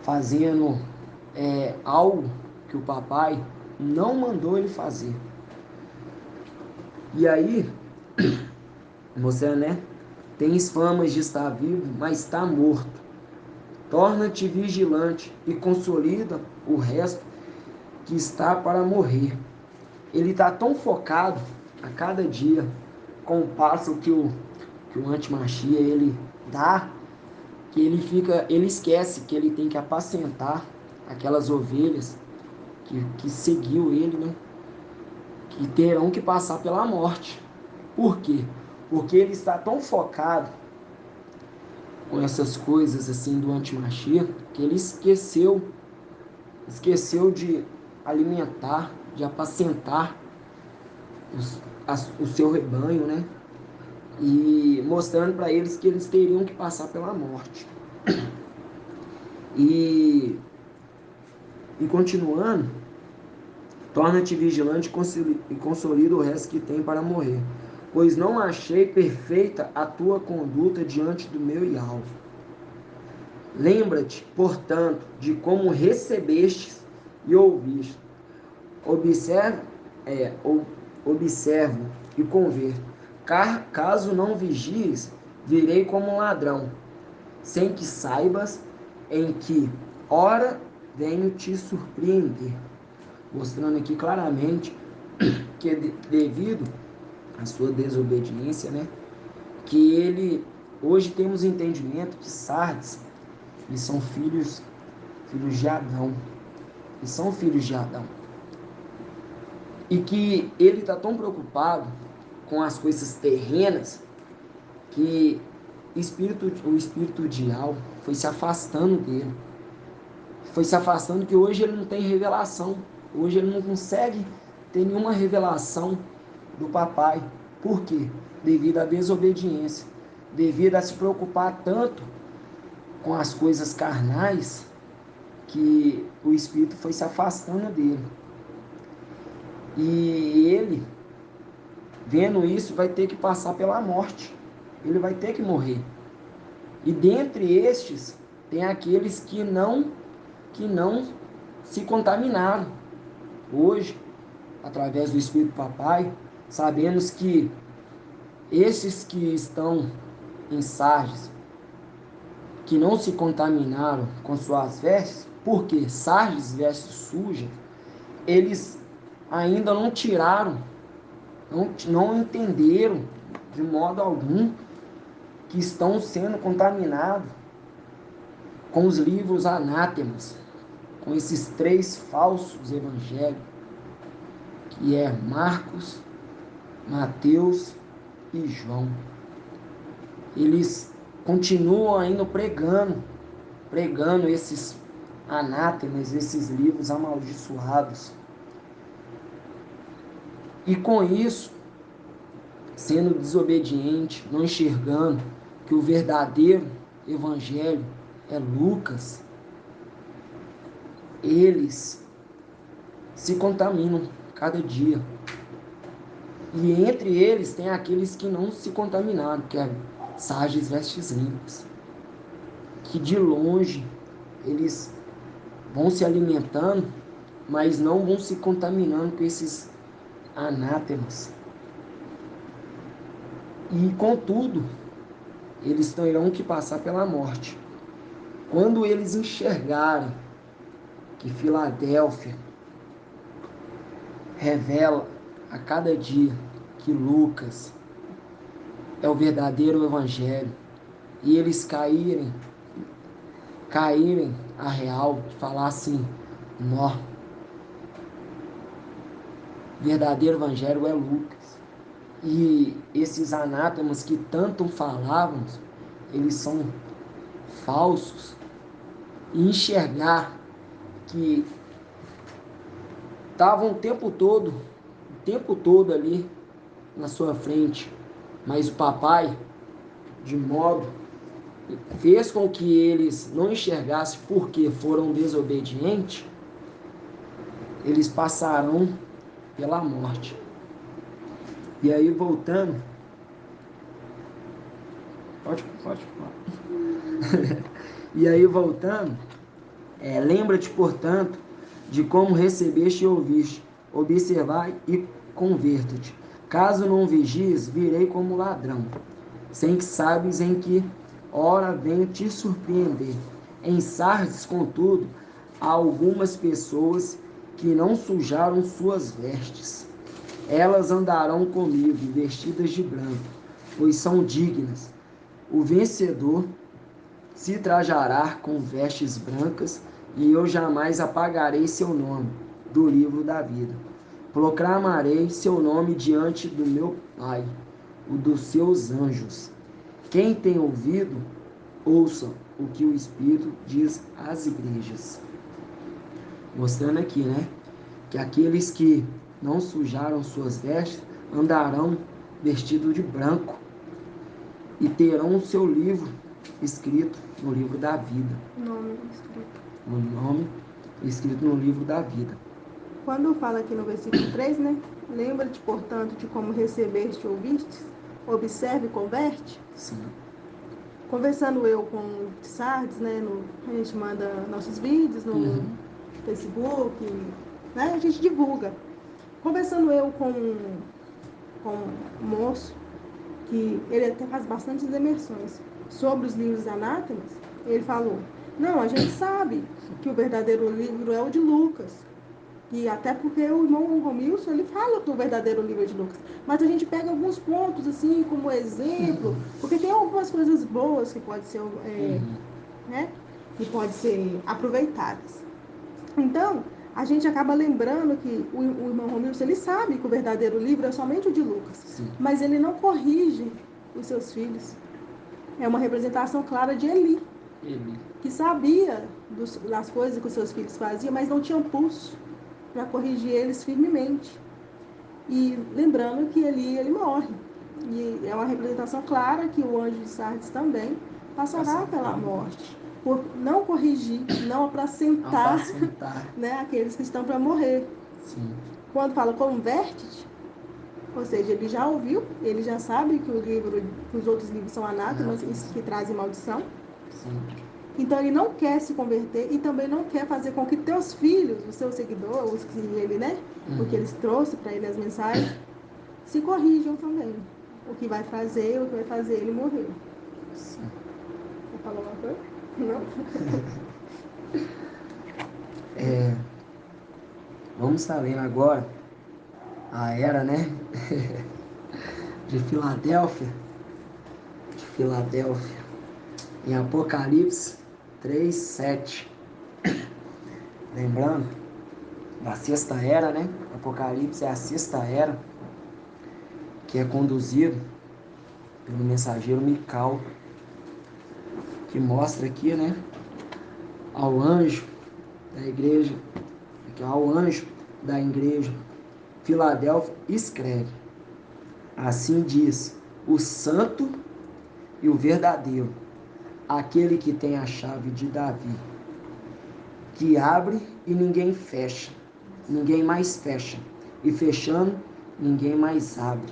fazendo algo que o papai não mandou ele fazer. E aí, você, né, tens famas de estar vivo, mas está morto. Torna-te vigilante e consolida o resto que está para morrer. Ele está tão focado a cada dia com o passo que o antimachia ele dá, que ele esquece que ele tem que apacentar aquelas ovelhas que seguiu ele, né? Que terão que passar pela morte. Por quê? Porque ele está tão focado com essas coisas assim do antimachia, que ele esqueceu de alimentar, de apacentar o seu rebanho, né? E mostrando para eles que eles teriam que passar pela morte. E continuando, torna-te vigilante e consolida o resto que tem para morrer, pois não achei perfeita a tua conduta diante do meu alvo. Lembra-te, portanto, de como recebestes e ouviste. Observo e converto. Caso não vigies, virei como um ladrão, sem que saibas em que hora venho te surpreender. Mostrando aqui claramente que devido à sua desobediência, né, que ele, hoje temos entendimento que Sardes, eles são filhos de Adão. Eles são filhos de Adão. E que ele está tão preocupado com as coisas terrenas que o espírito de Al foi se afastando dele. Foi se afastando, que hoje ele não tem revelação. Hoje ele não consegue ter nenhuma revelação do papai. Por quê? Devido à desobediência. Devido a se preocupar tanto com as coisas carnais, que o espírito foi se afastando dele. E ele, vendo isso, vai ter que passar pela morte. Ele vai ter que morrer. E dentre estes, tem aqueles que não se contaminaram. Hoje, através do Espírito Papai, sabemos que esses que estão em Sardes, que não se contaminaram com suas vestes, porque Sardes, vestes sujas, eles ainda não tiraram, não entenderam de modo algum que estão sendo contaminados com os livros anátemas, com esses 3 falsos evangelhos, que é Marcos, Mateus e João. Eles continuam ainda pregando esses anátemas, esses livros amaldiçoados. E com isso, sendo desobediente, não enxergando que o verdadeiro evangelho é Lucas, eles se contaminam cada dia. E entre eles tem aqueles que não se contaminaram, que é Sardes vestes limpas, que de longe eles vão se alimentando, mas não vão se contaminando com esses anátemas. E contudo, eles terão que passar pela morte. Quando eles enxergarem que Filadélfia revela a cada dia que Lucas é o verdadeiro evangelho, e eles caírem a real, de falar assim, não, verdadeiro evangelho é Lucas, e esses anátemas que tanto falávamos, eles são falsos, e enxergar que estavam o tempo todo ali na sua frente, mas o papai, de modo, fez com que eles não enxergassem porque foram desobedientes, eles passarão pela morte. E aí voltando, pode falar. E aí voltando, lembra-te, portanto, de como recebeste e ouviste, observai e converta-te. Caso não vigies, virei como ladrão, sem que sabes em que hora venho te surpreender. Em Sardes, contudo, há algumas pessoas que não sujaram suas vestes. Elas andarão comigo, vestidas de branco, pois são dignas. O vencedor se trajará com vestes brancas, e eu jamais apagarei seu nome do livro da vida. Proclamarei seu nome diante do meu Pai, o dos seus anjos. Quem tem ouvido, ouça o que o Espírito diz às igrejas. Mostrando aqui, né? Que aqueles que não sujaram suas vestes andarão vestidos de branco e terão o seu livro escrito no livro da vida. O nome escrito no livro da vida. Quando fala aqui no versículo 3, né? Lembra-te, portanto, de como recebeste e ouvistes, observe e converte. Sim. Conversando eu com o Sardes, né? A gente manda nossos vídeos no Facebook, né? A gente divulga. Conversando eu com um moço, que ele até faz bastantes imersões sobre os livros anátemas, ele falou, não, a gente sabe que o verdadeiro livro é o de Lucas. E até porque o irmão Romilson, ele fala que o verdadeiro livro é de Lucas. Mas a gente pega alguns pontos, assim, como exemplo, porque tem algumas coisas boas que podem ser, né, que podem ser aproveitadas. Então, a gente acaba lembrando que o irmão Romilson, ele sabe que o verdadeiro livro é somente o de Lucas. Sim. Mas ele não corrige os seus filhos. É uma representação clara de Eli, que sabia das coisas que os seus filhos faziam, mas não tinha pulso para corrigir eles firmemente. E lembrando que ele morre. E é uma representação clara que o anjo de Sardes também passará pela morte, por não corrigir, não apacentar, né, aqueles que estão para morrer. Sim. Quando fala converte-te, ou seja, ele já ouviu, ele já sabe que que os outros livros são anátemas, que trazem maldição. Sim. Então ele não quer se converter e também não quer fazer com que teus filhos, os seus seguidores, os que ele, né? Porque eles trouxeram para ele as mensagens, se corrijam também. O que vai fazer ele morrer. Sim. Quer falar uma coisa? Não? Vamos estar lendo agora a era, né? de Filadélfia. Em Apocalipse 3:7. Lembrando da sexta era, né? Apocalipse é a sexta era, que é conduzido pelo mensageiro Mical, que mostra aqui, né? Ao anjo da igreja, Filadélfia, escreve: assim diz o santo e o verdadeiro, aquele que tem a chave de Davi, que abre e ninguém mais fecha, e fechando, ninguém mais abre.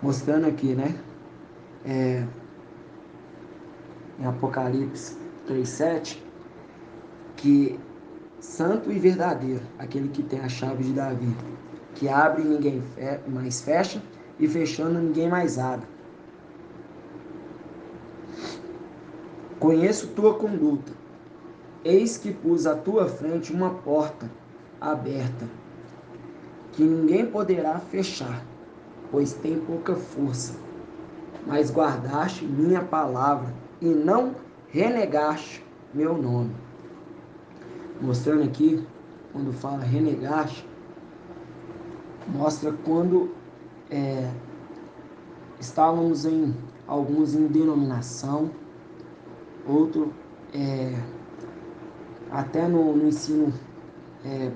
Mostrando aqui, né? Em Apocalipse 3:7, que santo e verdadeiro, aquele que tem a chave de Davi, que abre e ninguém mais fecha, e fechando ninguém mais abre. Conheço tua conduta. Eis que pus à tua frente uma porta aberta, que ninguém poderá fechar, pois tem pouca força. Mas guardaste minha palavra e não renegaste meu nome. Mostrando aqui, quando fala renegaste, mostra quando estávamos alguns em denominação, outro até no ensino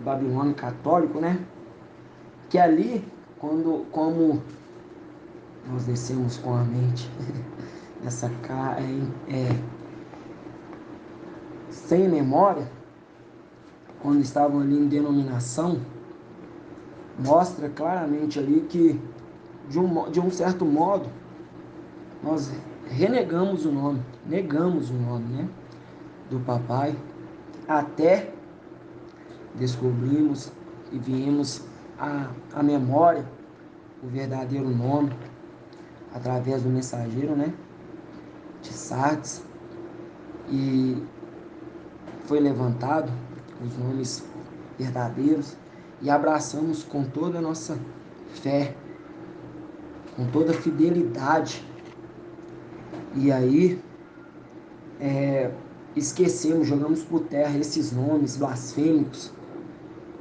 babilônico católico, né? Que ali, como nós descemos com a mente nessa sem memória, quando estavam ali em denominação, mostra claramente ali que, de um certo modo, nós negamos o nome, né, do papai, até descobrimos e viemos à memória o verdadeiro nome, através do mensageiro, né, de Sardes, e foi levantado os nomes verdadeiros e abraçamos com toda a nossa fé, com toda a fidelidade. E aí esquecemos, jogamos por terra esses nomes blasfêmicos,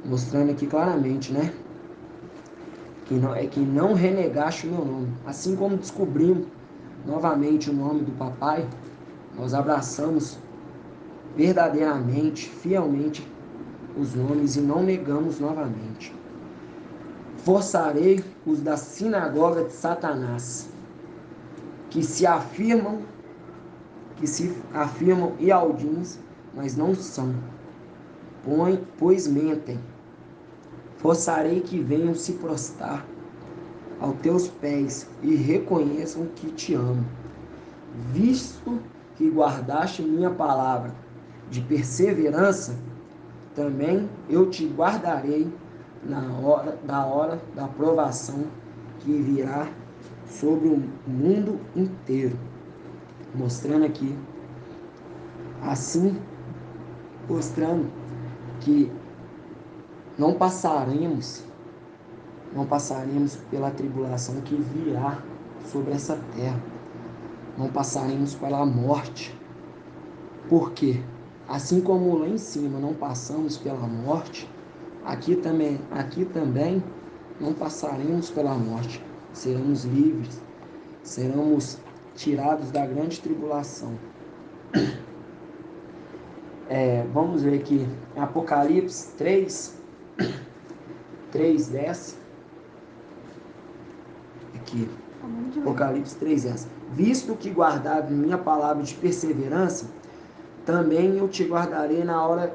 mostrando aqui claramente, né, que não renegaste o meu nome. Assim como descobrimos novamente o nome do papai, nós abraçamos verdadeiramente, fielmente os nomes e não negamos novamente. Forçarei os da sinagoga de Satanás, que se afirmam ialdins, mas não são, pois mentem. Forçarei que venham se prostrar aos teus pés e reconheçam que te amo, visto que guardaste minha palavra de perseverança, também eu te guardarei na hora da provação que virá sobre o mundo inteiro. Mostrando aqui, assim, mostrando que não passaremos pela tribulação que virá sobre essa terra. Não passaremos pela morte. Por quê? Assim como lá em cima não passamos pela morte, aqui também não passaremos pela morte. Seremos livres, seremos tirados da grande tribulação. Vamos ver aqui, Apocalipse 3:10. Aqui, Apocalipse 3:10. Visto que guardado minha palavra de perseverança, também eu te guardarei na hora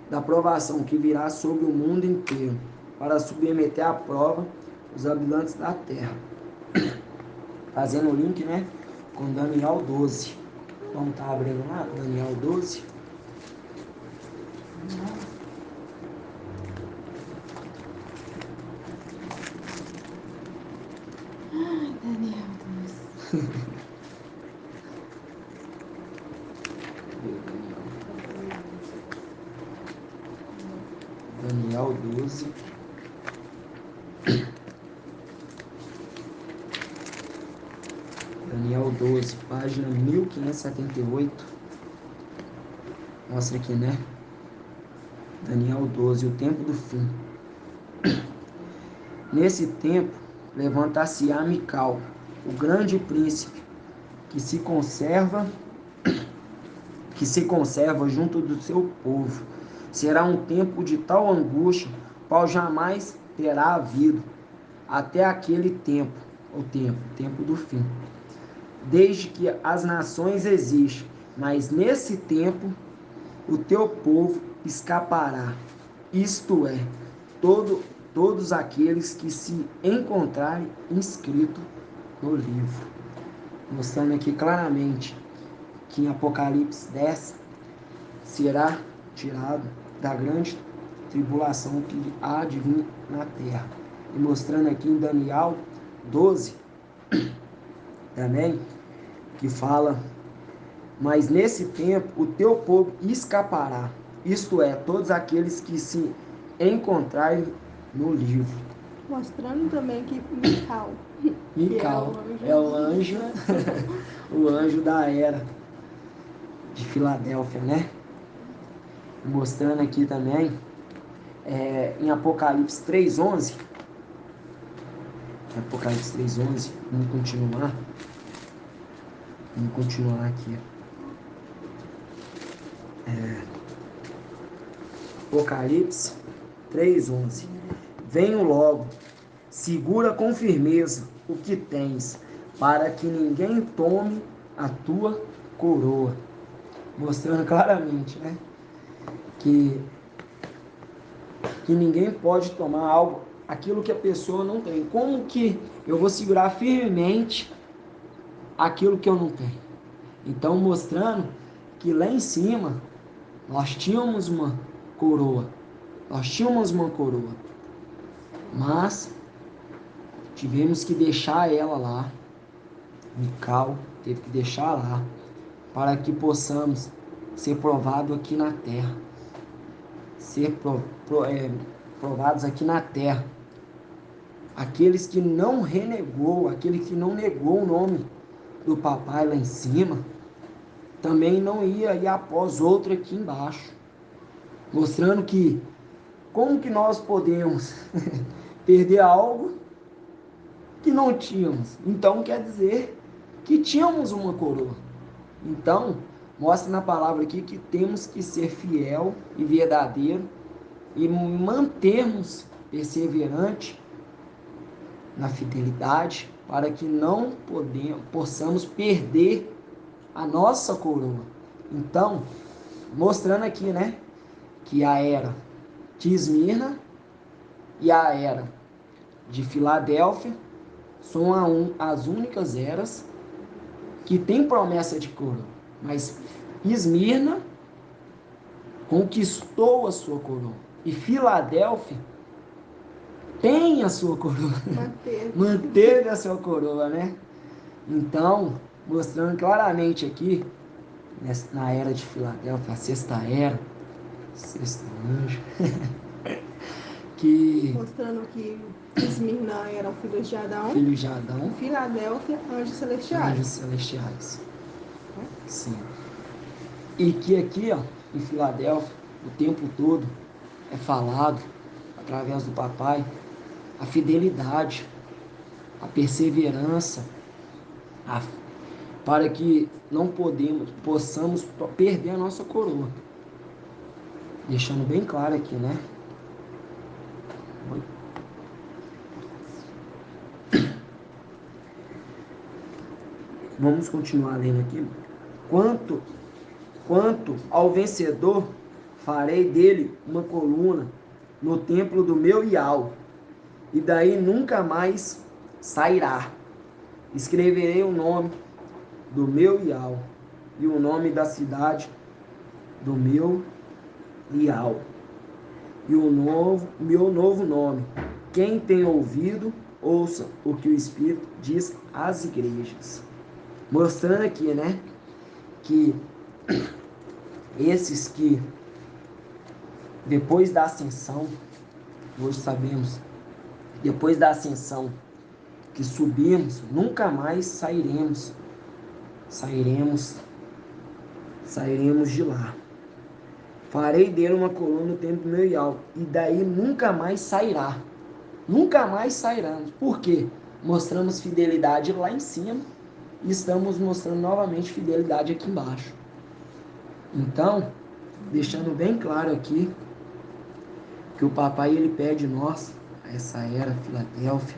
da provação que virá sobre o mundo inteiro, para submeter à prova os habitantes da terra. Fazendo o link, né, com Daniel 12. Vamos estar abrindo lá, Daniel 12. Ai, Daniel 12. Daniel 12. Daniel 12, página 1578. Mostra aqui, né? Daniel 12, o tempo do fim. Nesse tempo, levantar-se-á Mical, o grande príncipe, que se conserva junto do seu povo. Será um tempo de tal angústia, qual jamais terá havido, até aquele tempo, o tempo do fim. Desde que as nações existem, mas nesse tempo o teu povo escapará, isto é, todos aqueles que se encontrarem inscritos no livro. Mostrando aqui claramente que em Apocalipse 10 será tirado da grande tribulação que há de vir na terra. E mostrando aqui em Daniel 12 também, que fala: mas nesse tempo o teu povo escapará, isto é, todos aqueles que se encontrarem no livro. Mostrando também que Mical é o anjo, o anjo da era de Filadélfia, né? Mostrando aqui também em Apocalipse 3:11. Apocalipse 3:11, vamos continuar aqui. Apocalipse 3:11. Venho logo, segura com firmeza o que tens, para que ninguém tome a tua coroa. Mostrando claramente, né? Que ninguém pode tomar algo, aquilo que a pessoa não tem. Como que eu vou segurar firmemente aquilo que eu não tenho? Então, mostrando que lá em cima nós tínhamos uma coroa. Mas tivemos que deixar ela lá. Mical teve que deixar lá para que possamos ser provados aqui na terra. Provados aqui na terra. Aqueles que não renegou, aquele que não negou o nome do papai lá em cima, também não ia ir após outro aqui embaixo. Mostrando que como que nós podemos perder algo que não tínhamos? Então quer dizer que tínhamos uma coroa. Então, mostra na palavra aqui que temos que ser fiel e verdadeiro e mantermos perseverante na fidelidade para que não possamos perder a nossa coroa. Então, mostrando aqui, né, que a era de Esmirna e a era de Filadélfia são as únicas eras que tem promessa de coroa. Mas Esmirna conquistou a sua coroa. E Filadélfia tem a sua coroa. Manteve a sua coroa, né? Então, mostrando claramente aqui, na era de Filadélfia, a sexta era, sexto anjo, que... Mostrando que Esmirna eram filhos de Adão. Filhos de Adão. Filadélfia, anjos celestiais. Anjos celestiais. Sim. E que aqui, ó, em Filadélfia, o tempo todo é falado, através do papai, a fidelidade, a perseverança, para que não possamos perder a nossa coroa. Deixando bem claro aqui, né? Vamos continuar lendo aqui. Quanto ao vencedor, farei dele uma coluna no templo do meu Iau, e daí nunca mais sairá. Escreverei o nome do meu Iau e o nome da cidade do meu Iau e o meu novo nome. Quem tem ouvido, ouça o que o Espírito diz às igrejas. Mostrando aqui, né, que esses que depois da ascensão, hoje sabemos, depois da ascensão que subimos, nunca mais sairemos de lá. Farei dele uma coluna no templo do meu Iau, e daí nunca mais sairá. Nunca mais sairemos. Por quê? Mostramos fidelidade lá em cima e estamos mostrando novamente fidelidade aqui embaixo. Então, deixando bem claro aqui que o papai ele pede nós, a essa era Filadélfia,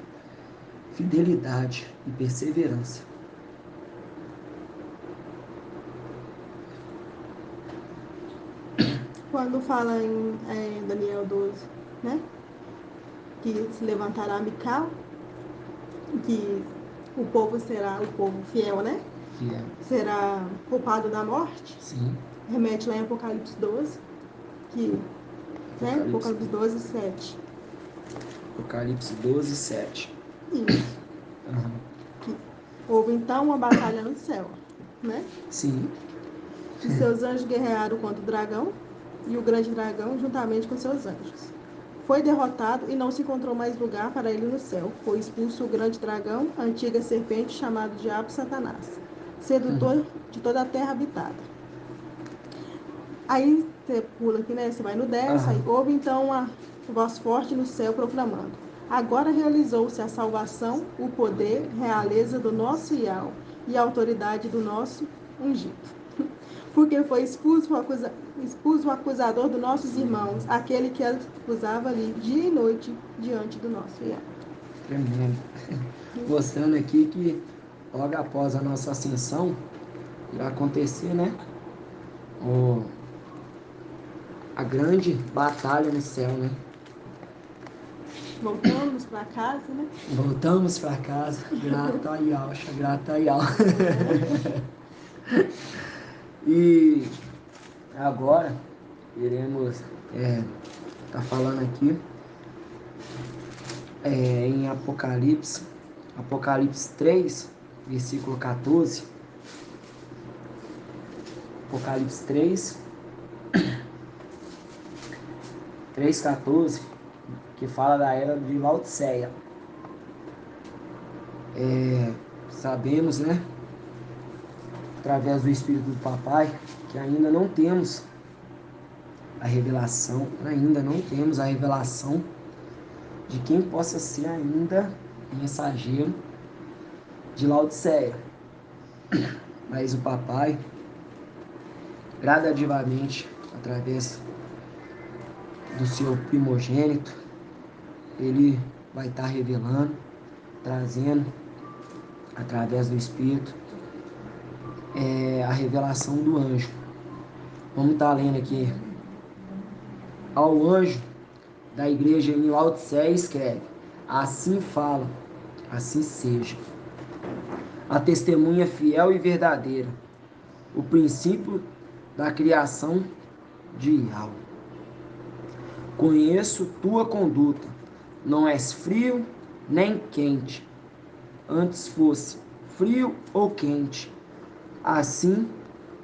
fidelidade e perseverança. Quando fala em Daniel 12, né? Que se levantará Mical, que o povo será, o povo fiel, né? Fiel. Será poupado da morte. Sim. Remete lá em Apocalipse 12, que, né? Apocalipse 12, 7. Apocalipse 12, 7. Isso. Uhum. Que houve então uma batalha no céu, né? Sim. E seus anjos guerrearam contra o dragão, e o grande dragão juntamente com seus anjos. Foi derrotado e não se encontrou mais lugar para ele no céu. Foi expulso o grande dragão, a antiga serpente, chamado Diabo Satanás, sedutor de toda a terra habitada. Aí você pula aqui, né? Você vai no 10, aí houve então uma voz forte no céu proclamando: agora realizou-se a salvação, o poder, realeza do nosso Iau e a autoridade do nosso ungido. porque foi expulso o acusador dos nossos irmãos, aquele que acusava ali dia e noite diante do nosso fiel. Tremendo. Mostrando aqui que logo após a nossa ascensão irá acontecer, né? A grande batalha no céu, né? Voltamos para casa, né? Voltamos para casa, grata a Yalcha, grata a Yal. E agora iremos tá falando aqui em Apocalipse 3, versículo 14. Apocalipse 3:14, que fala da era de Laodiceia. Sabemos, né, através do Espírito do Papai, que ainda não temos a revelação de quem possa ser ainda mensageiro de Laodiceia. Mas o Papai, gradativamente, através do seu primogênito, ele vai estar revelando, trazendo, através do Espírito, a revelação do anjo. Vamos estar lendo aqui. Ao anjo da igreja em Laodiceia escreve: assim fala, assim seja, a testemunha fiel e verdadeira, o princípio da criação de Yahweh. Conheço tua conduta, não és frio nem quente, antes fosse frio ou quente. Assim,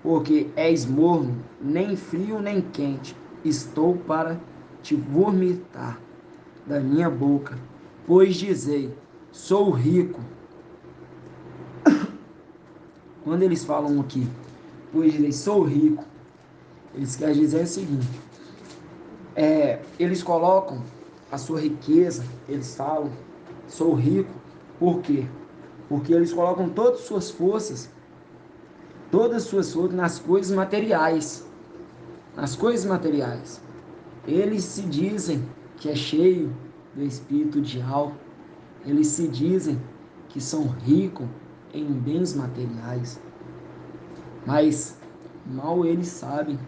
porque és morno, nem frio nem quente, estou para te vomitar da minha boca, pois dizei, sou rico. Quando eles falam aqui, pois dizei, sou rico, eles querem dizer o seguinte, eles colocam a sua riqueza, eles falam, sou rico, por quê? Porque eles colocam todas as suas forças nas coisas materiais. Eles se dizem que é cheio do espírito de Yahweh. Eles se dizem que são ricos em bens materiais. Mas mal eles sabem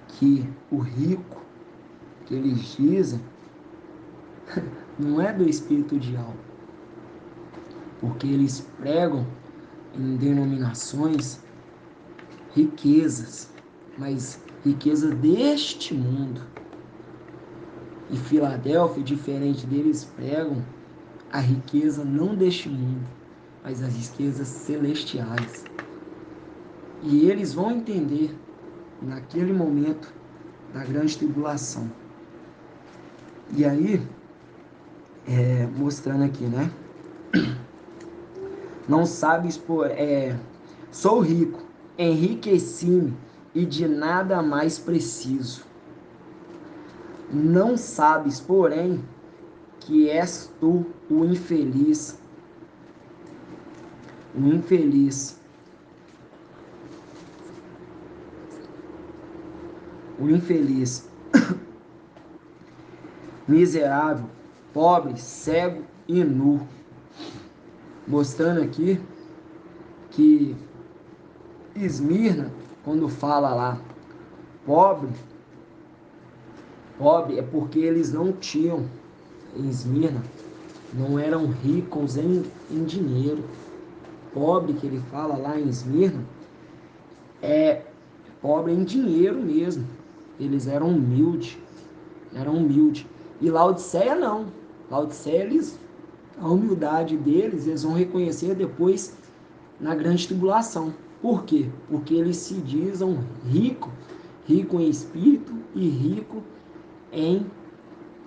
que o rico que eles dizem não é do espírito de Yahweh. Porque eles pregam em denominações riquezas, mas riqueza deste mundo. E Filadélfia, diferente deles, pregam a riqueza não deste mundo, mas as riquezas celestiais. E eles vão entender naquele momento da grande tribulação. E aí, mostrando aqui, né? Não sabes sou rico, enriqueci-me e de nada mais preciso. Não sabes, porém, que és tu o infeliz. O infeliz, miserável, pobre, cego e nu. Mostrando aqui que Esmirna, quando fala lá, pobre é porque eles não tinham, em Esmirna, não eram ricos em dinheiro. Pobre que ele fala lá em Esmirna é pobre em dinheiro mesmo. Eles eram humildes. E Laodiceia não. Laodiceia, a humildade deles, eles vão reconhecer depois na grande tribulação. Por quê? Porque eles se dizem rico em espírito e rico em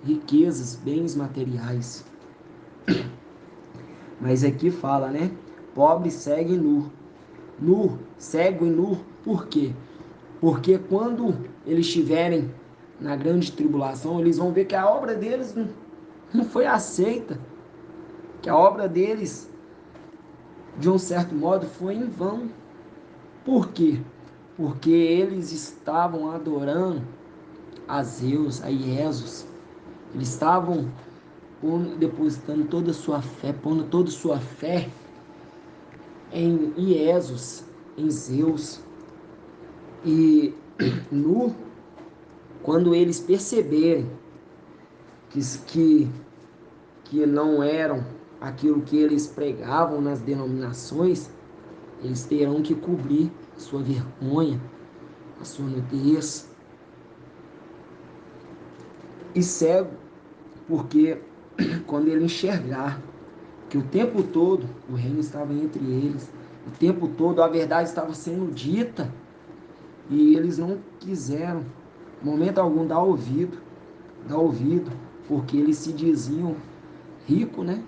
riquezas, bens materiais. Mas aqui fala, né? Pobre, cego e nu. Cego e nu, por quê? Porque quando eles estiverem na grande tribulação, eles vão ver que a obra deles não foi aceita. Que a obra deles, de um certo modo, foi em vão. Por quê? Porque eles estavam adorando a Zeus, a Iesus. Eles estavam depositando toda a sua fé, pondo toda a sua fé em Iesus, em Zeus. E quando eles perceberem que, que não eram aquilo que eles pregavam nas denominações, eles terão que cobrir a sua vergonha, a sua nudez. E cego, porque quando ele enxergar que o tempo todo o reino estava entre eles, o tempo todo a verdade estava sendo dita, e eles não quiseram, em momento algum, dar ouvido, porque eles se diziam ricos, né,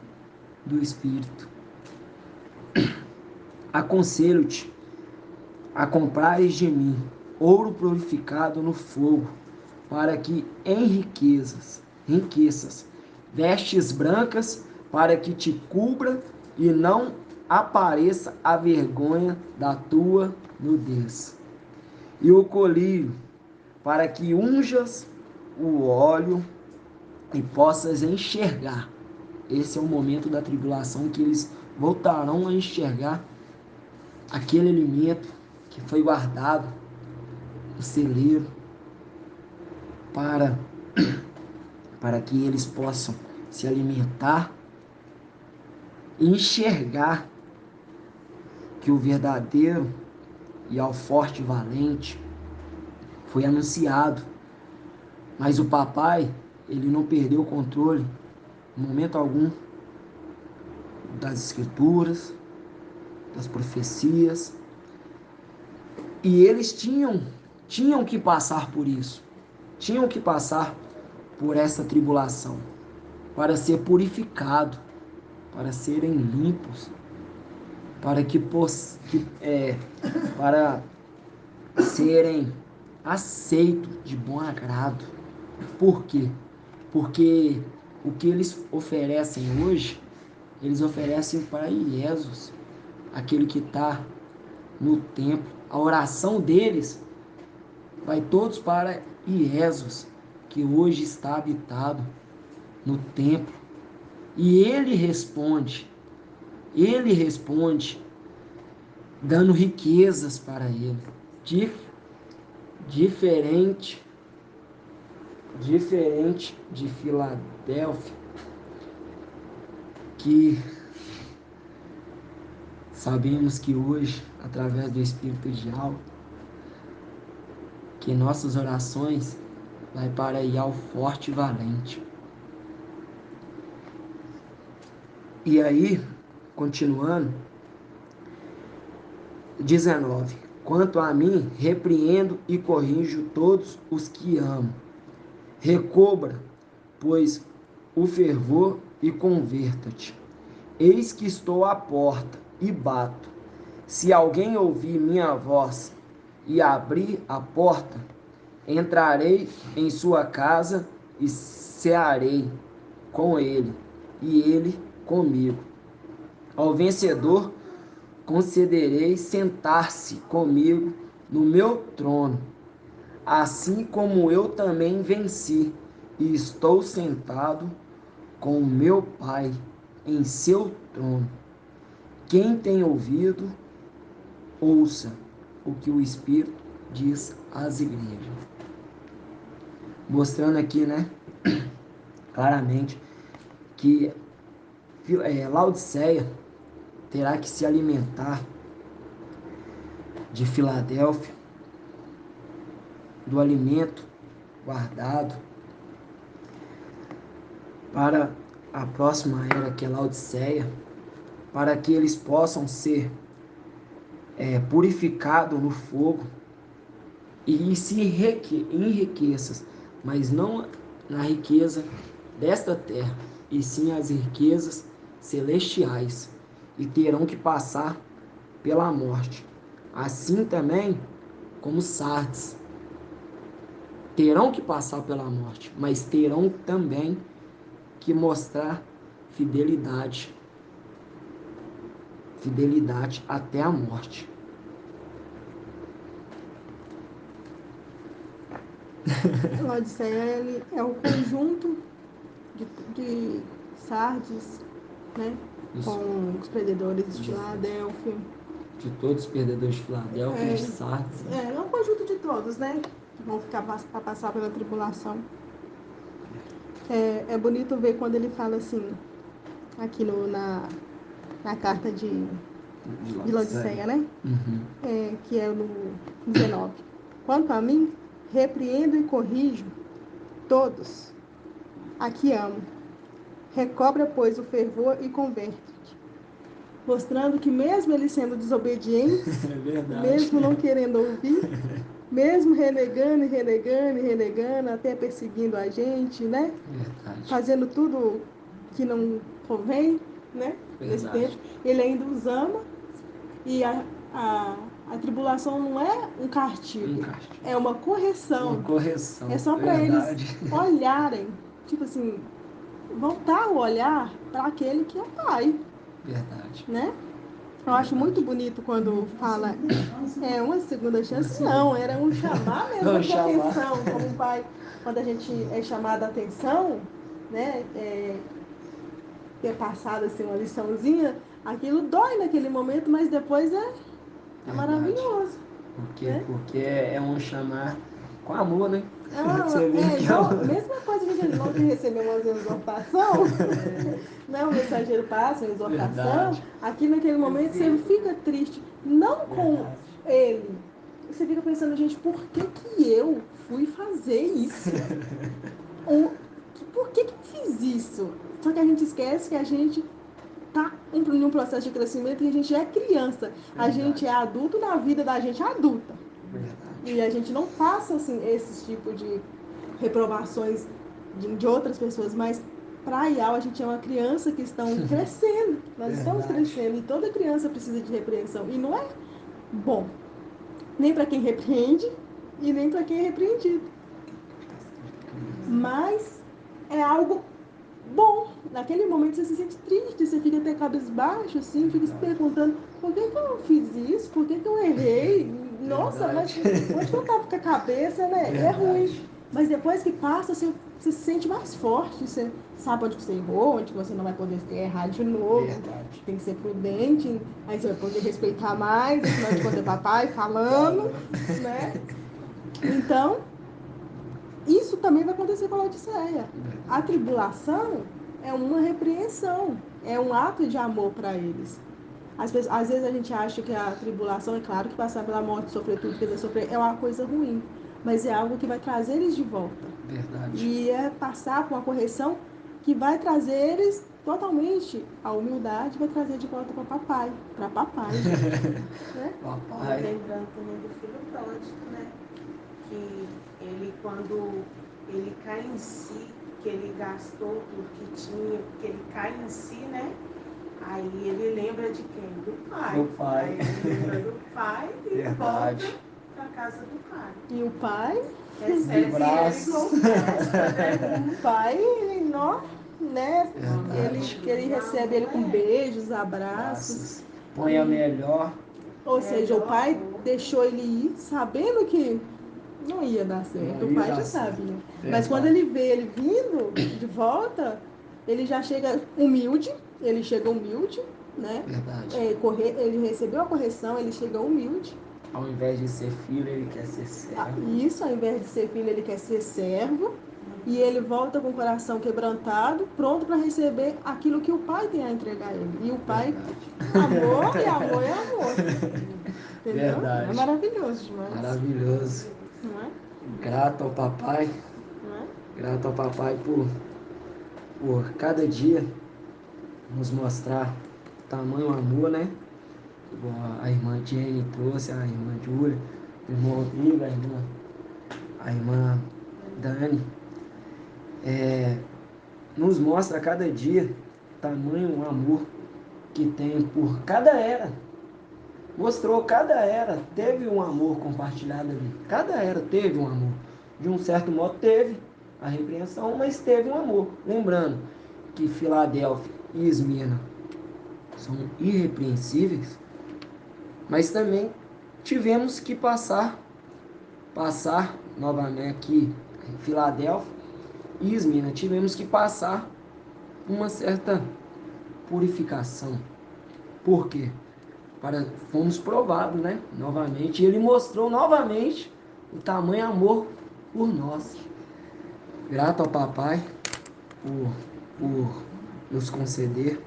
do Espírito. Aconselho-te a comprares de mim ouro purificado no fogo, para que enriqueças, vestes brancas, para que te cubra e não apareça a vergonha da tua nudez. E o colírio, para que unjas o óleo e possas enxergar. Esse é o momento da tribulação que eles voltarão a enxergar aquele alimento que foi guardado no celeiro para que eles possam se alimentar e enxergar que o verdadeiro e ao forte e valente foi anunciado. Mas o papai, ele não perdeu o controle em momento algum das escrituras, das profecias. E eles tinham que passar por isso. Tinham que passar por essa tribulação para ser purificado, para serem limpos, para serem aceitos de bom agrado. Por quê? Porque o que eles oferecem hoje, eles oferecem para Jesus, aquele que está no templo. A oração deles vai todos para Jesus, que hoje está habitado no templo. E ele responde dando riquezas para ele. Diferente de Filadélfia, que sabemos que hoje, através do Espírito de algo, que nossas orações vai para ir ao forte e valente. E aí, continuando, 19. Quanto a mim, repreendo e corrijo todos os que amo. Recobra, pois, o fervor e converta-te. Eis que estou à porta e bato. Se alguém ouvir minha voz e abrir a porta, entrarei em sua casa e cearei com ele, e ele comigo. Ao vencedor concederei sentar-se comigo no meu trono, assim como eu também venci e estou sentado com o meu Pai em seu trono. Quem tem ouvido, ouça o que o Espírito diz às igrejas. Mostrando aqui, né, claramente, que Laodiceia terá que se alimentar de Filadélfia, do alimento guardado para a próxima era, que é Laodiceia, para que eles possam ser purificados no fogo e se enriqueçam, mas não na riqueza desta terra, e sim as riquezas celestiais, e terão que passar pela morte. Assim também como Sardes, terão que passar pela morte, mas terão também que mostrar fidelidade até a morte. Laodiceia é o conjunto de Sardes, né? Com os perdedores de Filadélfia. De todos os perdedores de Filadélfia, de Sardes. É um conjunto de todos, né? Que vão ficar para passar pela tribulação. É bonito ver quando ele fala assim, aqui na carta de Laodiceia, né? Que é no 19. Quanto a mim, repreendo e corrijo todos. Aqui amo. Recobra, pois, o fervor e converte-te. Mostrando que mesmo eles sendo desobedientes, mesmo não querendo ouvir, mesmo renegando e renegando e renegando, até perseguindo a gente, né? Verdade. Fazendo tudo que não convém, né? Nesse tempo, ele ainda os ama. E a tribulação não é um castigo, é uma correção. Uma correção. É só para eles olharem, tipo assim, voltar o olhar para aquele que é pai. Verdade. Né? Eu acho muito bonito quando fala uma segunda chance, não, era um chamar mesmo de atenção, como um pai, quando a gente é chamado a atenção, né? Ter passado assim, uma liçãozinha, aquilo dói naquele momento, mas depois é maravilhoso. Porque é um chamar com amor, né? Mesma coisa que a gente não receber uma exortação, né? O mensageiro passa uma exortação, aqui naquele momento você fica triste, não com ele, você fica pensando, gente, por que eu fui fazer isso? Por que fiz isso? Só que a gente esquece que a gente está em um processo de crescimento e a gente é criança. A gente é adulto na vida da gente adulta. E a gente não passa assim, esse tipo de reprovações de outras pessoas, mas para a IAL a gente é uma criança que estão crescendo. Nós estamos crescendo e toda criança precisa de repreensão. E não é bom, nem para quem repreende e nem para quem é repreendido. Mas é algo bom. Naquele momento você se sente triste, você fica até cabisbaixo, assim, fica se perguntando por que eu fiz isso, por que eu errei. Nossa, mas onde que eu tava com a cabeça, né? É ruim. Mas depois que passa, você se sente mais forte, você sabe onde você errou, onde você não vai poder errar de novo. Tem que ser prudente, aí você vai poder respeitar mais, afinal de contas é papai falando, né? Então, isso também vai acontecer com a Laodiceia. A tribulação é uma repreensão, é um ato de amor para eles. Às vezes a gente acha que a tribulação, é claro que passar pela morte, sofrer tudo que eles sofrer, é uma coisa ruim, mas é algo que vai trazer eles de volta. Verdade. E é passar por uma correção que vai trazer eles totalmente a humildade, vai trazer de volta para papai, né? Papai. Lembrando também do filho pródigo, né? Que ele, quando ele cai em si, que ele gastou tudo que tinha, que ele cai em si, né? Aí ele lembra de quem? Do pai. Do pai. Aí ele lembra do pai e volta para a casa do pai. E o pai recebe ele igual festa, né? O pai, né? Ele recebe ele com beijos, abraços. Põe a melhor. Ou seja, o pai deixou ele ir sabendo que não ia dar certo. O pai já sabia. Mas quando ele vê ele vindo de volta, ele já chega humilde. Ele chega humilde, né? Verdade. Ele recebeu a correção, ele chega humilde. Ao invés de ser filho, ele quer ser servo. Isso, ao invés de ser filho, ele quer ser servo. E ele volta com o coração quebrantado, pronto para receber aquilo que o pai tem a entregar a ele. E o pai, amor e amor é amor. Entendeu? Verdade. É maravilhoso demais. Maravilhoso. Não é? Grato ao papai. Não é? Grato ao papai por cada dia nos mostrar tamanho amor, né? Igual a irmã Jenny trouxe, a irmã Júlia, o irmão Rodrigo, a irmã Dani. Nos mostra a cada dia tamanho amor que tem por cada era. Mostrou cada era, teve um amor compartilhado ali. Cada era teve um amor. De um certo modo teve a repreensão, mas teve um amor. Lembrando que Filadélfia e Esmirna são irrepreensíveis, mas também tivemos que passar novamente aqui em Filadélfia e Esmirna, tivemos que passar uma certa purificação. Por quê? Fomos provados, né? Novamente. E ele mostrou novamente o tamanho amor por nós. Grato ao papai por nos conceder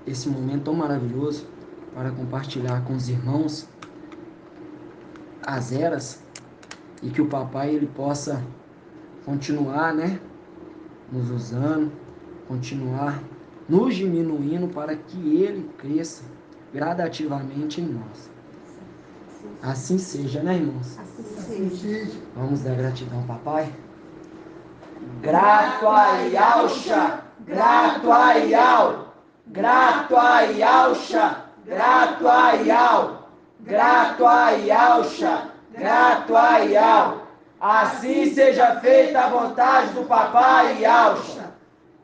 esse momento tão maravilhoso para compartilhar com os irmãos as eras, e que o papai ele possa continuar, né, nos usando, continuar nos diminuindo para que ele cresça gradativamente em nós. Assim seja, né, irmãos? Assim seja. Vamos dar gratidão ao papai. Grato a Yahusha, grato a Yah, grato a Yahusha, grato a Yah, grato a Yahusha, grato a Yah. Assim seja feita a vontade do papai Yahusha.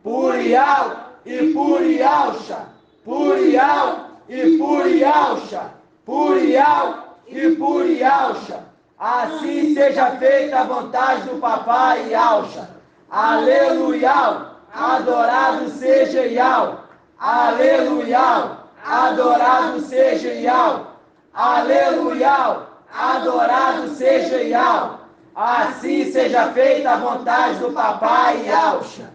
Por Yah e por Yahusha, por Yah e por Yahusha, por Yah e por Yahusha. Assim seja feita a vontade do papai Yahusha. Aleluia, adorado seja Yah. Aleluia, adorado seja Yah. Aleluia, adorado seja Yah. Assim seja feita a vontade do papai Yahusha.